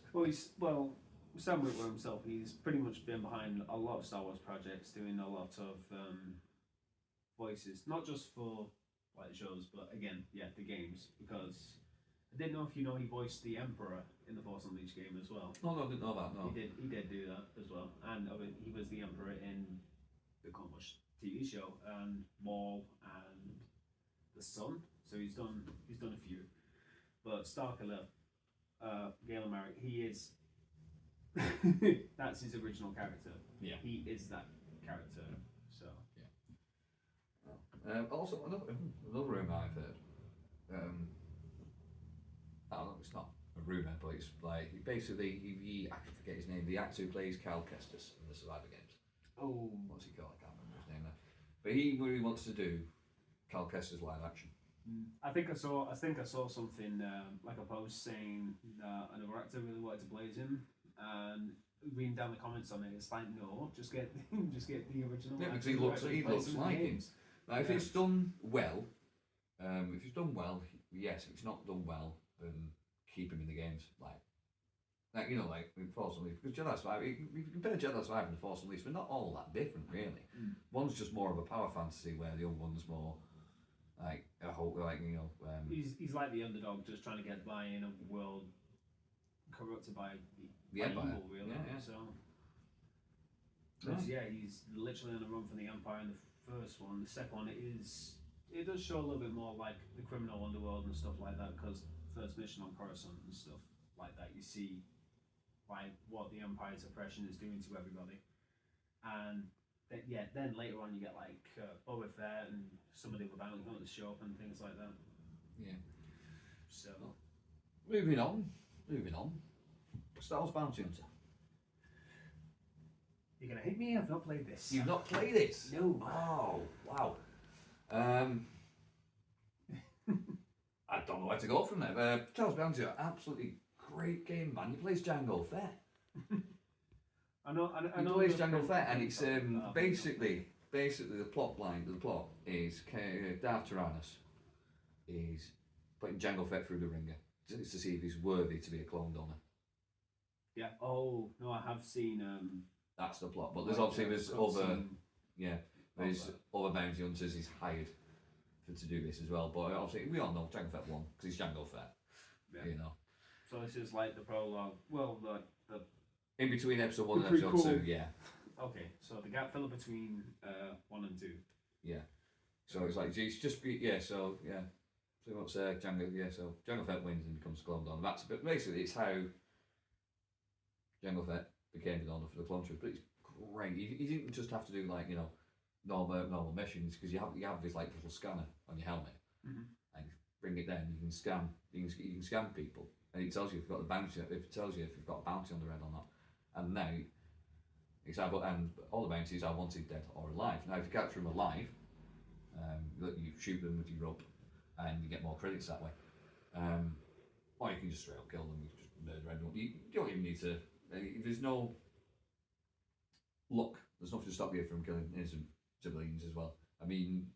Well, Sam Witwer himself, he's pretty much been behind a lot of Star Wars projects, doing a lot of voices, not just for like the shows, but again, the games, because I didn't know if you know he voiced the Emperor in the Force Unleashed game as well. Oh no, I didn't know that. No, he did do that as well, and he was the Emperor in the Conquest TV show and Maul and the Sun. So he's done a few, but Starkiller, Galen Marek, he is. That's his original character. Yeah, he is that character. So yeah. Also, another rumour I've heard. I don't know, it's not a rumour, but it's like basically I forget his name. The actor who plays Cal Kestis in the Survivor Games. Oh, what's he called? I can't remember his name now. But he really wants to do Cal Kestis live action. I think I saw something like a post saying another actor really wanted to play him, and reading down the comments on it, it's like, no, just get the original. Yeah, because he looks like him. Now, if it's done well, yes. If it's not done well, then keep him in the games. Like with Force Unleashed, because Jedi Survivor, if you compare Jedi Survivor and Force Unleashed, they're not all that different, really. One's just more of a power fantasy, where the other one's more like a whole, he's like the underdog, just trying to get by in a world corrupted by Empire, evil, really. Yeah. He's literally on the run from the Empire in the first one. The second one, it does show a little bit more like the criminal underworld and stuff like that, because first mission on Coruscant and stuff like that, you see like what the Empire's oppression is doing to everybody, and then later on you get like Boba Fett and some of the other bounty hunters show up and things like that. Yeah. So moving on. Star Wars Bounty Hunter. You're gonna hate me. I've not played this. You've not played it? No. Oh wow. I don't know where to go from there. Star Wars Bounty Hunter, absolutely great game, man. He plays Jango Fett. I know. He plays Jango Fett, and it's basically the plot is Darth Tyrannus is putting Jango Fett through the ringer to see if he's worthy to be a clone donor. Yeah. Oh no, I have seen. That's the plot, but there's other bounty hunters he's hired to do this as well. But obviously we all know Jango Fett won because he's Jango Fett. Yeah. You know. So this is like the prologue. Well, the in between episode 1 and episode 2, yeah. Okay, so the gap filler between 1 and 2. Yeah. So it's like it's just So what's Jango? Yeah, so Jango Fett wins and becomes Clone Donor. That's but basically it's how Jango Fett became the donor for the clone troop. But it's great. You didn't just have to do like normal missions because you have this like little scanner on your helmet and bring it down. You can scan people and it tells you if you've got the bounty. It tells you if you've got a bounty on the red or not. And now it's either, and all the bounties are wanted dead or alive. Now if you capture them alive, you shoot them with your rope and you get more credits that way. Or you can just straight up kill them. You just murder everyone. You don't even need to. There's no luck. There's nothing to stop you from killing innocent civilians as well. I mean,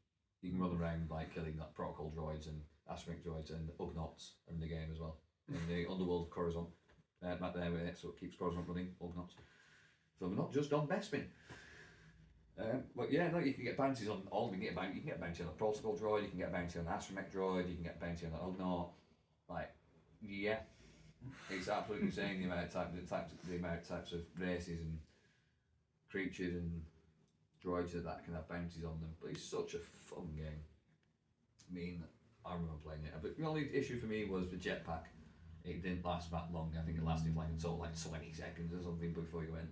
you can run around like killing like protocol droids and astromech droids and Ugnaughts are in the game as well. In the underworld of Coruscant, back there where that's what keeps Coruscant running. Ugnaughts. So we're not just on Bespin. But yeah, no, you can get bounties on all. You can get a bounty on a protocol droid. You can get a bounty on an astromech droid. You can get a bounty on an Ugnaught. Like, yeah, it's absolutely insane the amount of types of races and creatures and droids that can have bounties on them. But it's such a fun game. I mean, I remember playing it. But the only issue for me was the jetpack. It didn't last that long. I think it lasted like until like 20 seconds or something before you went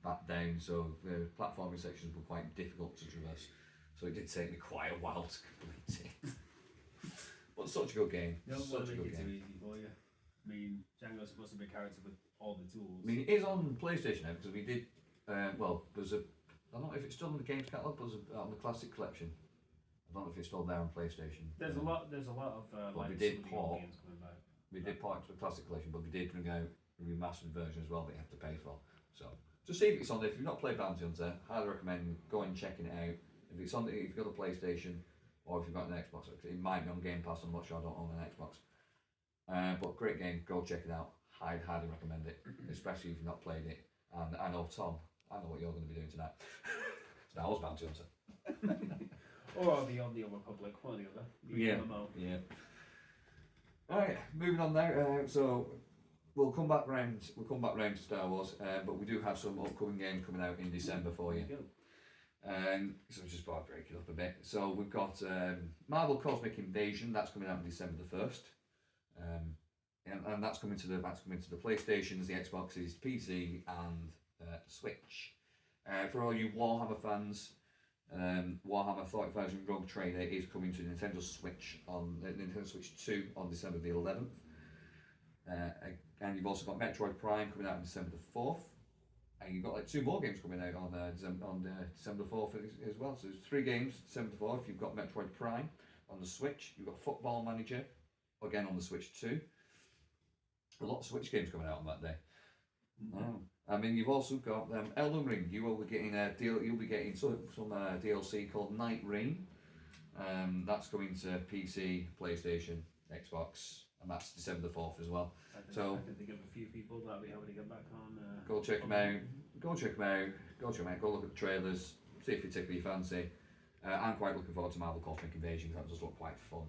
back down. So the platforming sections were quite difficult to traverse. So it did take me quite a while to complete it. But such a good game. They don't Such want a to make good it too game. easy for you. I mean, Django's supposed to be a character with all the tools. I mean, it is on PlayStation now because we did. There's a. I don't know if it's still in the games catalogue, but there's on the Classic Collection. I don't know if it's still there on PlayStation. There's a lot. There's a lot of But like we did some of the old port. games coming back. We did part to the Classic Collection, but we did bring out a remastered version as well that you have to pay for. So just see if it's on there. If you've not played Bounty Hunter, highly recommend going and checking it out. If it's on, if you've got a PlayStation or if you've got an Xbox, it might be on Game Pass. I'm not sure. I don't own an Xbox. But great game. Go check it out. Highly recommend it, especially if you've not played it. And I know Tom. I know what you're going to be doing tonight. Star Wars Bounty Hunter. Or the Old Republic, one or the other. Yeah. MMO. Yeah. Alright, moving on now. So we'll come back round to Star Wars, but we do have some upcoming games coming out in December for you. So just about break it up a bit. So we've got Marvel Cosmic Invasion, that's coming out on December the 1st. And that's coming to the PlayStations, the Xboxes, PC and Switch. For all you Warhammer fans, Warhammer 40,000 Rogue Trader is coming to Nintendo Switch on Nintendo Switch 2 on December the 11th. And you've also got Metroid Prime coming out on December the 4th. And you've got like 2 more games coming out on December the 4th as well. So there's 3 games December the 4th. You've got Metroid Prime on the Switch. You've got Football Manager again on the Switch 2. A lot of Switch games coming out on that day. Oh. I mean, you've also got Elden Ring. You will be getting You'll be getting some DLC called Night Rain. That's coming to PC, PlayStation, Xbox, and that's December the 4th as well. I can think of a few people that we haven't got back on. Go check them out. Go look at the trailers. See if you particularly fancy. I'm quite looking forward to Marvel Cosmic Invasion. That does look quite fun.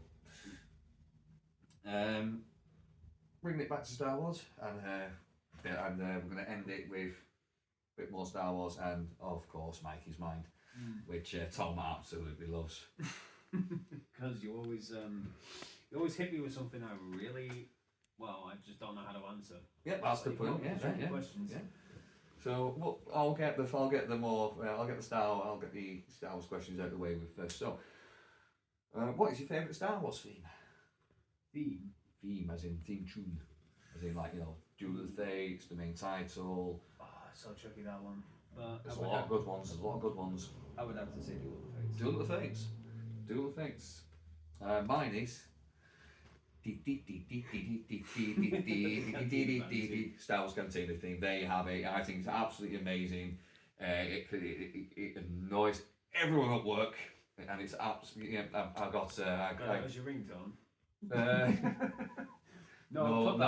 Bringing it back to Star Wars, and we're going to end it with a bit more Star Wars and, of course, Mikey's Mind, which Tom absolutely loves. Because you always hit me with something I just don't know how to answer. Yeah, that's the point. Yeah. Questions. Yeah. So I'll get the Star Wars questions out of the way with first. So, what is your favourite Star Wars theme? Theme, as in theme tune, as in like Duel of the Fates, the main title. Oh, it's so tricky that one. But There's a lot of good ones. I would have to say Duel of the Fates. Duel of the Fates. Mine is Star Wars Cantina theme. There you have it. I think it's absolutely amazing. It annoys everyone at work, and it's absolutely. I've got. That was your ringtone. No. My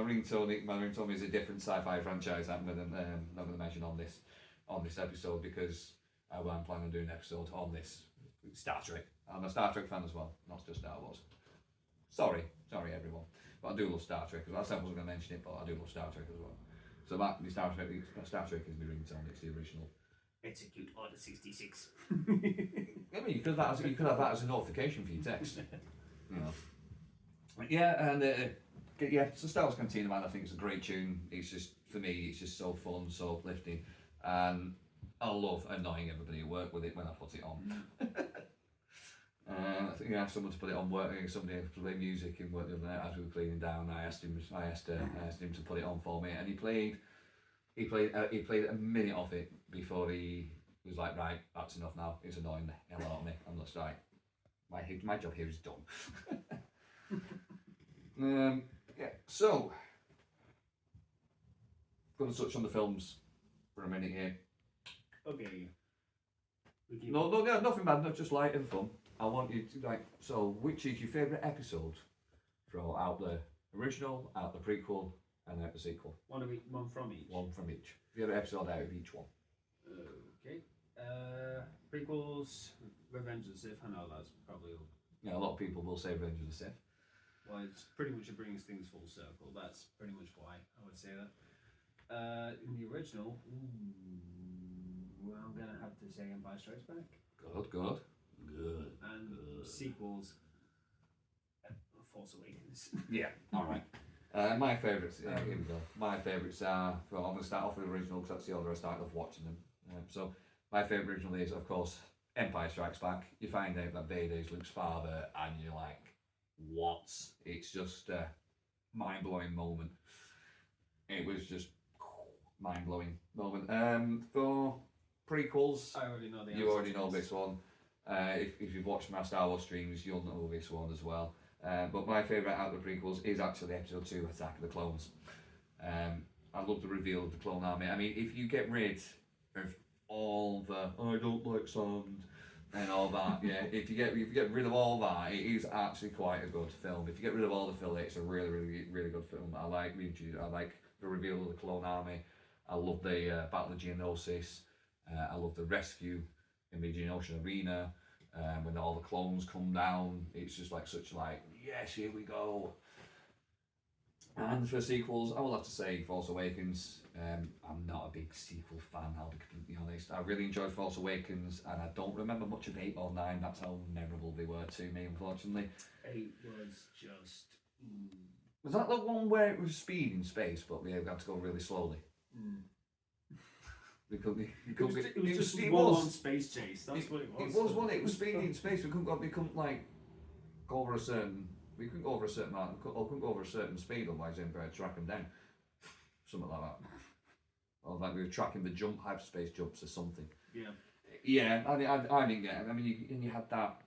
ringtone is a different sci-fi franchise. I'm not going to mention on this episode because I'm planning on doing an episode on this Star Trek. I'm a Star Trek fan as well, not just Star Wars. Sorry everyone, but I do love Star Trek as well. I said I wasn't going to mention it, but I do love Star Trek as well. So the Star Trek is my ringtone. It's the original. Execute Order 66. I mean, you could have that as a notification for your text. You know. Yeah, and yeah, so Star Wars Cantina, man, I think it's a great tune. It's just, for me, it's just so fun, so uplifting, and I love annoying everybody who work with it when I put it on. I think I asked someone to put it on work. Somebody to play music in work the other night as we were cleaning down. I asked him to put it on for me, and he played a minute of it before he was like, right, that's enough now. It's annoying the hell out of me. I'm just like, my job here is done. Yeah, so going to touch on the films for a minute here. Okay. No, nothing bad. Not just light and fun. I want you to so which is your favourite episode from out the original, out the prequel, and out the sequel? One from each. One from each. Favourite episode out of each one. Okay. Prequels, Revenge of the Sith. I know that's probably. Yeah, a lot of people will say Revenge of the Sith. Well, it's pretty much, it brings things full circle. That's pretty much why I would say that. In the original, I'm gonna have to say Empire Strikes Back. Good. And sequels, Force Awakens. Yeah. All right. My favourites. Here we go. My favourites are. Well, I'm gonna start off with the original because that's the order I started off watching them. So my favourite original is, of course, Empire Strikes Back. You find out that Vader is Luke's father, and you're like, what? It's just a mind-blowing moment. It was just mind-blowing moment. For prequels, I already know the answer. You already know this one. If you've watched my Star Wars streams, you'll know this one as well. But my favourite out of the prequels is actually Episode 2, Attack of the Clones. I love the reveal of the clone army. I mean, if you get rid of all the I don't like sand and all that, yeah, if you get rid of all that, it is actually quite a good film. If you get rid of all the filler, it's a really, really, really good film. I like the reveal of the clone army. I love the Battle of Geonosis. I love the rescue in the Geonosian arena. When all the clones come down, it's just yes, here we go. And for sequels, I will have to say Force Awakens. I'm not a big sequel fan, I'll be completely honest. I really enjoyed Force Awakens, and I don't remember much of 8 or 9. That's how memorable they were to me, unfortunately. 8 was just. Was that the one where it was speed in space, but we had to go really slowly? It was just one space chase. That's what it was. It was one. It was speed in space. We couldn't go over a certain. We couldn't go over a certain amount. Couldn't go over a certain speed, otherwise they'd track them down. Something like that. Or like we were tracking the hyperspace jumps or something. Yeah. Yeah, I didn't get it. I mean, you had that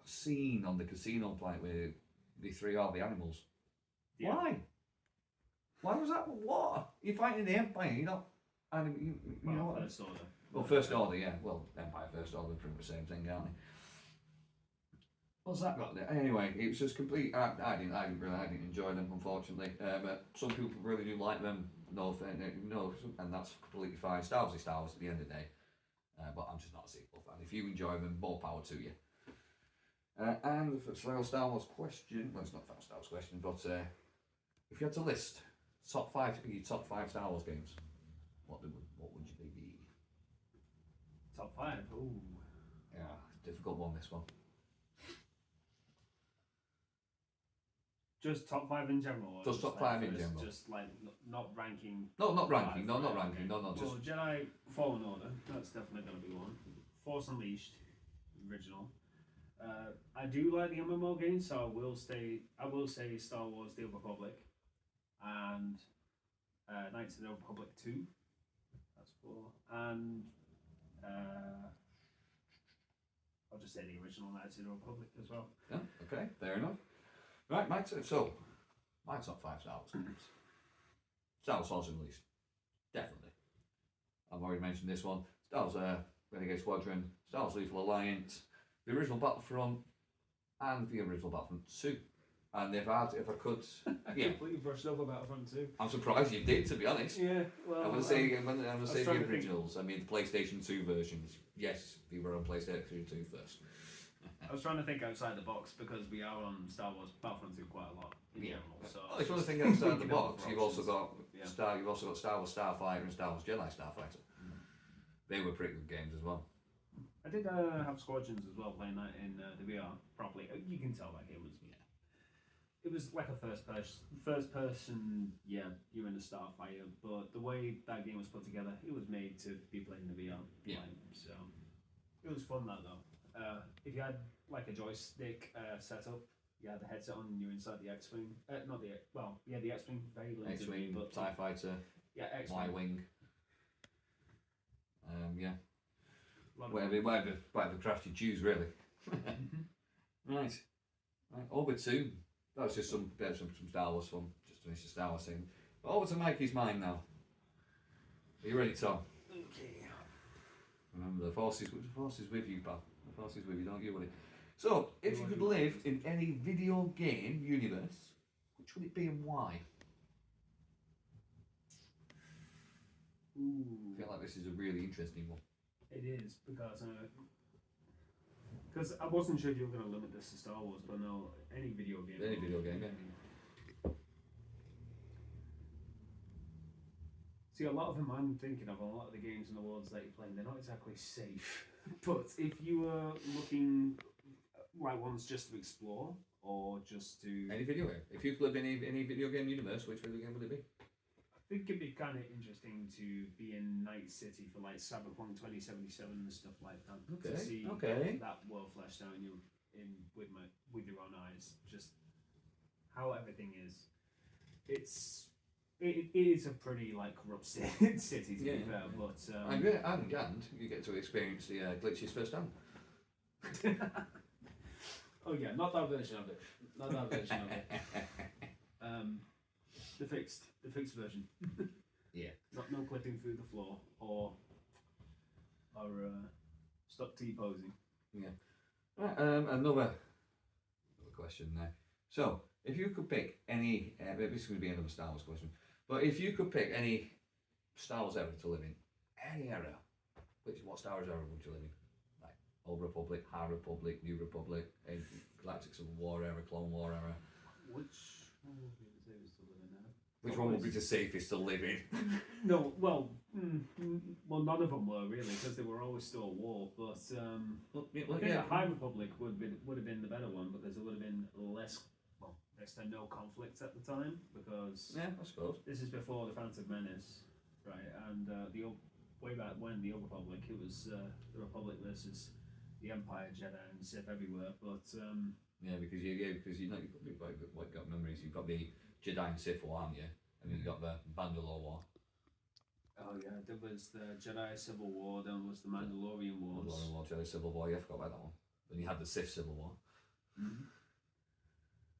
scene on the casino planet where they threw all the animals. Yeah. Why? Why was that? What? You're fighting the Empire, you know? And you know what? First Order. Well, First Order, yeah. Well, Empire, First Order, pretty much the same thing, aren't they? What's that got there? Anyway, it was just complete. I didn't enjoy them, unfortunately. But some people really do like them. No, and that's completely fine. Star Wars is Star Wars at the end of the day. But I'm just not a sequel fan. If you enjoy them, more power to you. And the final Star Wars question. Well, it's not a final Star Wars question, but if you had to list your top 5 Star Wars games, what would they be? Top 5. Ooh. Yeah, difficult one. This one. Just top 5 in general. Just top 5 in general. Just like not ranking. No, not ranking. No, not ranking. Okay. No, just. Well, Jedi Fallen Order. That's definitely going to be one. Force Unleashed, original. I do like the MMO games, so I will say Star Wars: The Old Republic, and Knights of the Old Republic 2. That's 4, and I'll just say the original Knights of the Old Republic as well. Yeah. Okay. Fair enough. Right, Mike. So, my top 5 Star Wars games. Star Wars: Force Unleashed, definitely. I've already mentioned this one. Star Wars Renegade Squadron, Star Wars Lethal Alliance, the original Battlefront, and the original Battlefront 2. And if I could, I completely brushed over Battlefront 2. I'm surprised you did, to be honest. Yeah, well, I'm gonna say the originals. I mean, the PlayStation 2 versions. Yes, they were on PlayStation 2 first. I was trying to think outside the box because we are on Star Wars Battlefront 2 quite a lot in general. So well, if you want to think outside the box, you've also got Star Wars Starfighter and Star Wars Jedi Starfighter. They were pretty good games as well. I did have Squadrons as well, playing that in the VR properly. You can tell that game was it was like a first person. Yeah, you're in a starfighter, but the way that game was put together, it was made to be played in the VR. Yeah. So it was fun that though. If you had like a joystick setup, you had the headset on and you're inside the X-wing. Not the the X-wing, very limited. X-wing, but TIE fighter, yeah, X-wing. Y-wing. Yeah. Lot of Whatever craft you choose, really. Right. Over to that was just some Star Wars fun. Just finish the Star Wars thing. But over to Mikey's mind now. Are you ready, Tom? Okay. Remember, the force is with you, pal. The force is with you. Don't you worry. So, if you could live in any video game universe, which would it be and why? Ooh. I feel like this is a really interesting one. It is because I wasn't sure if you were going to limit this to Star Wars, but no, any video game. Any video game, yeah. See, a lot of them I'm thinking of, a lot of the games in the worlds that you're playing, they're not exactly safe. But if you were looking like ones just to explore or just to... Any video game. If you could live in any video game universe, which video game would it be? I think it'd be kind of interesting to be in Night City for like Cyberpunk 2077 and stuff like that. Okay. To see that world fleshed out with your own eyes, just how everything is. It is a pretty like corrupt city to be fair, but and you get to experience the glitches firsthand. Oh yeah, not that version of it. Not that version of it. The fixed version. Yeah. No clipping through the floor or stop T-posing. Yeah. Right, another question there. So, if you could pick any, this is going to be another Star Wars question, but if you could pick any Star Wars era to live in, any era, what Star Wars era would you live in? Like Old Republic, High Republic, New Republic, Galactic Civil War era, Clone War era. Which one would be the safest to live in now? Which one would be the safest to live in? No, well, none of them were really, because they were always still at war. But I think the High Republic would have been the better one, because there would have been next to no conflict at the time, because yeah, I suppose this is before the Phantom Menace, right? And way back when the Old Republic, it was the Republic versus the Empire, Jedi and Sith everywhere. But because you know you've got memories. You've got the Jedi and Sith War, haven't you? And then you've got the Mandalore War. Oh yeah, there was the Jedi Civil War. Then was the Mandalorian Wars. Mandalorian War, Jedi Civil War. Yeah, I forgot about that one. Then you had the Sith Civil War. Mm-hmm.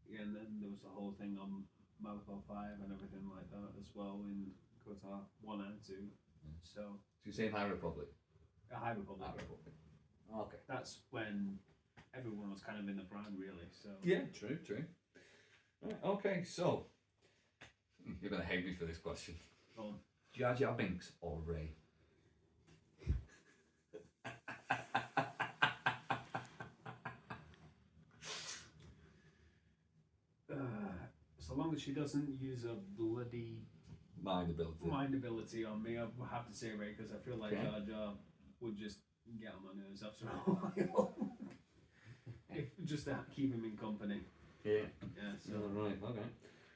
Yeah, and then there was the whole thing on Malachor 5 and everything like that as well in KOTOR 1 and 2. Yeah. So you're saying High Republic? High Republic. High Republic. Okay. That's when everyone was kind of in the prime, really. So yeah, true. Right, okay, so you're gonna hate me for this question. Go on. Jar Jar Binks or Rey? So long as she doesn't use a bloody mind ability on me, I would have to say Rey, because I feel like Jar Jar would just get on my nerves after a while. Just to keep him in company. Yeah. Yeah. So right. Okay.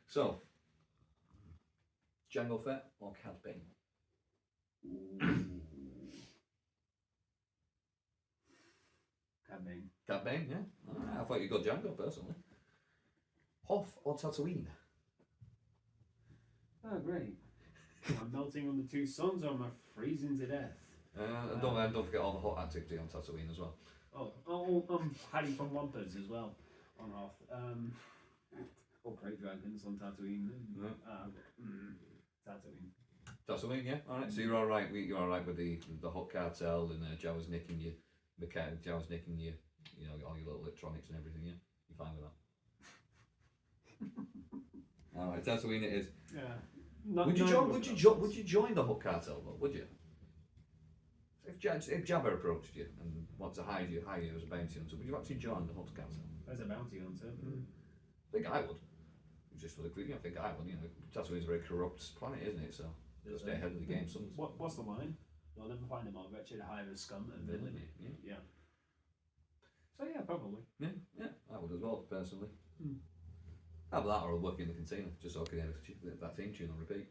So, Jango Fett or Cad Bane? Cad Bane. Cad Bane, yeah. Right. I thought you'd go Jango personally. Hoth or Tatooine? Oh, great. Am I melting on the two suns, or am I freezing to death? Don't forget all the hot activity on Tatooine as well. I'm hiding from Wampers as well on Hoth. Or Grey Dragons on Tatooine. Tatooine, yeah. All right. So you're all right. You're all right with the hot cartel and Jawa's nicking you. Jawa's nicking you. You know, all your little electronics and everything. Yeah, you're fine with that. All right, Tatooine it is. Yeah. Would you join the Hut cartel though? Would you? If Jabba approached you and wanted to hire you as a bounty hunter, would you actually join the Hut cartel? As a bounty hunter? I think I would. Just for the quick, I think I would. You know, Tatooine's a very corrupt planet, isn't it? So just stay ahead of the game. What's the line? You'll never find a more wretched hive of scum and villainy. Yeah. So yeah, probably. Yeah, I would as well, personally. Hmm. Either that or I'll work in the container, just so I can hear that theme tune on repeat.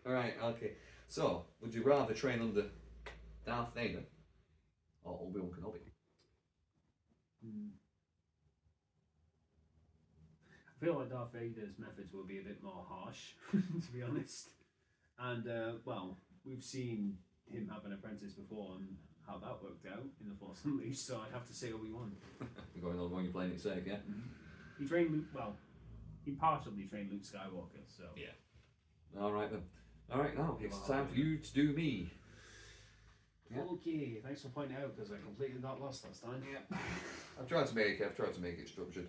Alright, okay. So, would you rather train under Darth Vader or Obi-Wan Kenobi? I feel like Darth Vader's methods will be a bit more harsh, to be honest. And, well, we've seen him have an apprentice before and how that worked out in The Force Unleashed, so I'd have to say Obi-Wan. You're going on when you're playing it safe, yeah? He trained Luke, well, he partially trained Luke Skywalker, so... Yeah. Alright then. Alright, now it's time for you to do me. Yeah. Okay, thanks for pointing out, because I completely got lost last time. Yeah. I've tried to make it structured.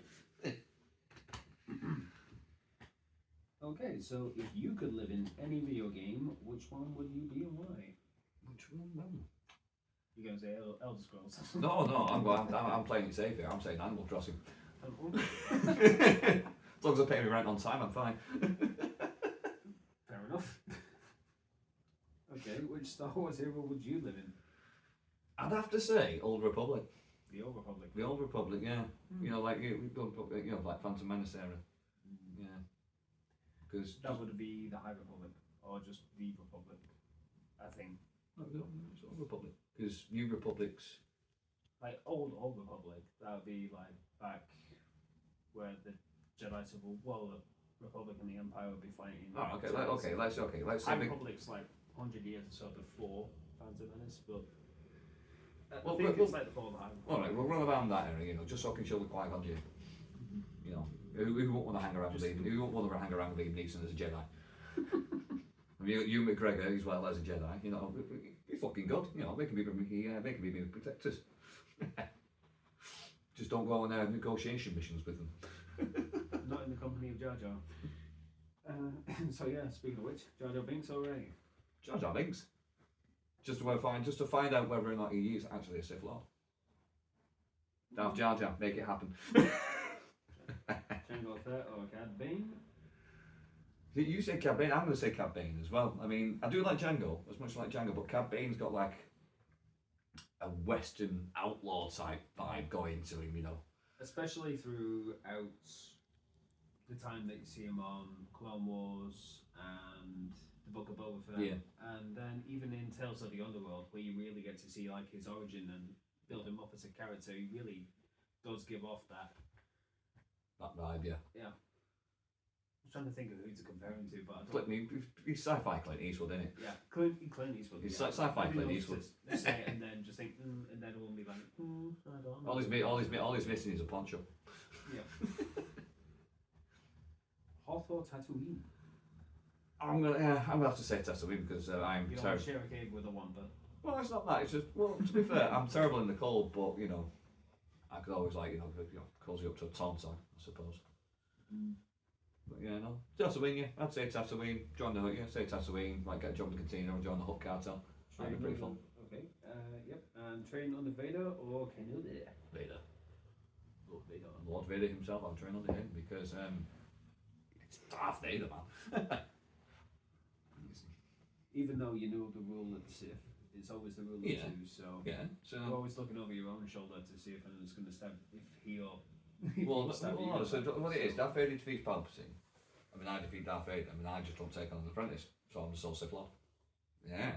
Okay, so if you could live in any video game, which one would you be and why? Which one? You gonna say Elder Scrolls? No, I'm playing it safe here. I'm saying Animal Crossing. Fair As long as I pay my rent on time, I'm fine. enough. Okay, which Star Wars hero would you live in? I'd have to say Old Republic. The Old Republic. The Old Republic, yeah. You know, like like Phantom Menace era. Yeah. Because that would be the High Republic, or just the Republic, I think. No, it's Old Republic. Because New Republic's like old Republic. That would be like back where the Jedi Civil, well, the Republic and the Empire would be fighting. Oh, okay. Let's say High Republic's like 100 years or so before Phantom Menace, but I think it's like the fall of the High Republic. All right, we'll run around that era, just so I can show the Qui-Gon Jinn. You know, who won't want to hang around with Liam? Who won't want to hang around with Liam Neeson as a Jedi? I mean, you McGregor as well as a Jedi. You know, he's fucking good. You know, they can be protectors. Just don't go on negotiation missions with them. Not in the company of Jar Jar. So yeah, speaking of which, Jar Jar Binks already. Jar Jar Binks. Just to find out whether or not he is actually a Sith Lord. Darth Jar Jar, make it happen. Jango Fett or Cad Bane? You said Cad Bane, I'm going to say Cad Bane as well. I mean, I do like Jango, as much like Jango, but Cad Bane's got like a Western outlaw type vibe going to him, you know. Especially throughout the time that you see him on Clone Wars and the Book of Boba Fett, and then even in Tales of the Underworld, where you really get to see like his origin and build him up as a character, he really does give off that vibe, yeah. Yeah. I'm trying to think of who to compare him to, but I don't. He's sci-fi Clint Eastwood, isn't it? Yeah, Clint Eastwood. He's sci-fi Clint Eastwood. Just say it and then just think, and then we'll be like, I don't know. All he's missing is a poncho. Yeah. Hoth or Tatooine? I'm gonna have to say Tatooine because I'm You don't want to share a cave with a wombat. Well, it's not that. It's just, well, to be fair, I'm terrible in the cold, but you know, I could always cozy up to a taunt on, I suppose. But yeah, no, Tatooine. Yeah, I'd say Tatooine. Join the say Tatooine. Like get a job in the cantina or join the Hutt cartel. That'd be pretty fun. Okay. Yep. And train under Vader or Kenobi? Vader. Lord Vader himself. I'll train under him because it's Darth Vader, man. Even though you know the rule of the Sith, it's always the rule of two. So you're always looking over your own shoulder to see if anyone's going to stab if he or. So what it is, Darth Vader defeats Palpatine. I mean, I defeat Darth Vader. I mean, I just don't take on an apprentice, so I'm the sole Sith Lord. Yeah.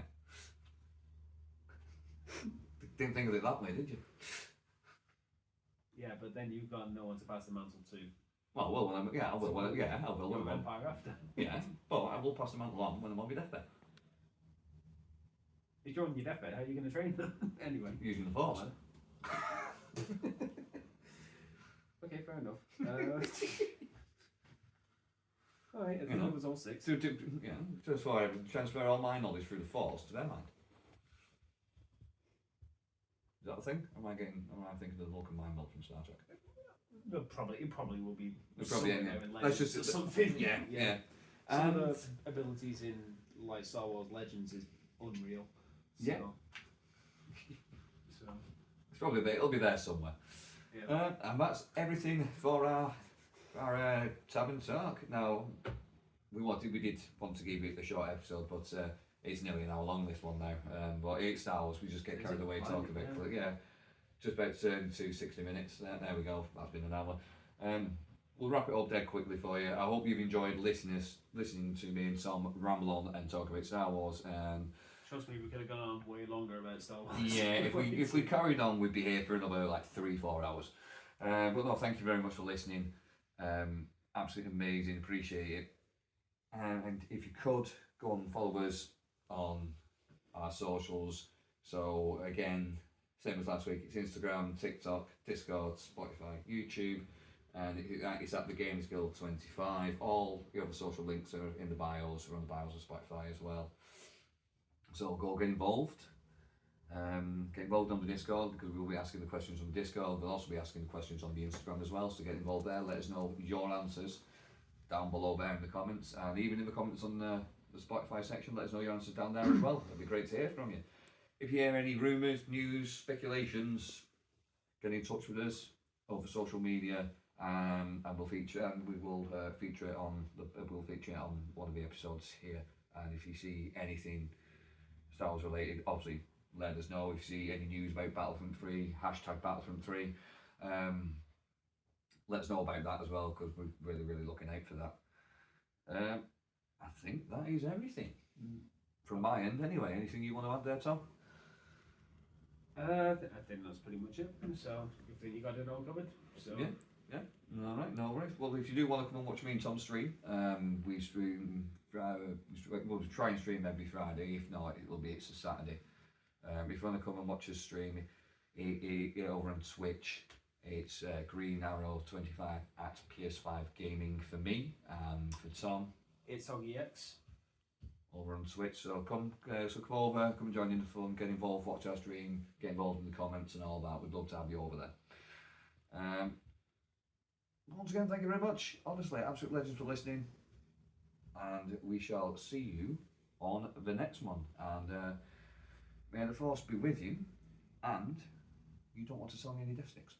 Didn't think of it that way, did you? Yeah, but then you've got no one to pass the mantle to. Well, I will. I will. You're a vampire after. Yeah, but I will pass the mantle on when I'm on my deathbed. If you're on your deathbed, how are you going to train them? Anyway. Using the Force. Okay, fair enough. Alright, I think it was all six. Transfer all my knowledge through the Force to their mind. Is that a thing? Am I thinking of the Vulcan mind meld from Star Trek? It probably will be. Let's just something. Yeah. Some of the abilities in like Star Wars Legends is unreal. So. Yeah. It's probably there. It'll be there somewhere. Yeah. And that's everything for our Tavern Talk. Now, we did want to give it a short episode, but It's nearly an hour long, this one now. But it's Star Wars, we just get carried away talking about it. But yeah, just about to turn to 60 minutes. There we go, that's been an hour. We'll wrap it up dead quickly for you. I hope you've enjoyed listening to me and Tom ramble on and talk about Star Wars. Trust me, we could have gone on way longer about Star Wars. Yeah, if we carried on, we'd be here for another like 3-4 hours. But no, thank you very much for listening. Absolutely amazing, appreciate it. And if you could, go and follow us on our socials. So again, same as last week, it's Instagram, TikTok, Discord, Spotify, YouTube, and it's at the Games Guild 25. All the other social links are in the bios, or on the bios of Spotify as well. So go get involved. Get involved on the Discord, because we'll be asking the questions on the Discord. We'll also be asking the questions on the Instagram as well, so get involved there. Let us know your answers down below there in the comments, and even in the comments on the Spotify section, let us know your answers down there as well. It'd be great to hear from you. If you hear any rumours, news, speculations, get in touch with us over social media, and we will feature it on one of the episodes here. And if you see anything Star Wars related, obviously let us know. If you see any news about Battlefront 3, hashtag Battlefront 3, let us know about that as well, because we're really looking out for that. I think that is everything from my end anyway. Anything you want to add there, Tom? I think that's pretty much it. So I think you got it all covered. So yeah. All right, no worries. Well, if you do want to come and watch me and Tom stream, we stream. We'll try and stream every Friday. If not, it's a Saturday. If you want to come and watch us stream, over on Twitch, it's Green Arrow 25 at PS5 Gaming for me, and for Tom, it's Hoggy X over on Twitch. So come over, come and join in the fun, get involved, watch our stream, get involved in the comments and all that. We'd love to have you over there. Once again, thank you very much. Honestly, absolute legends for listening, and we shall see you on the next one. And may the force be with you. And you don't want to sell me any death sticks.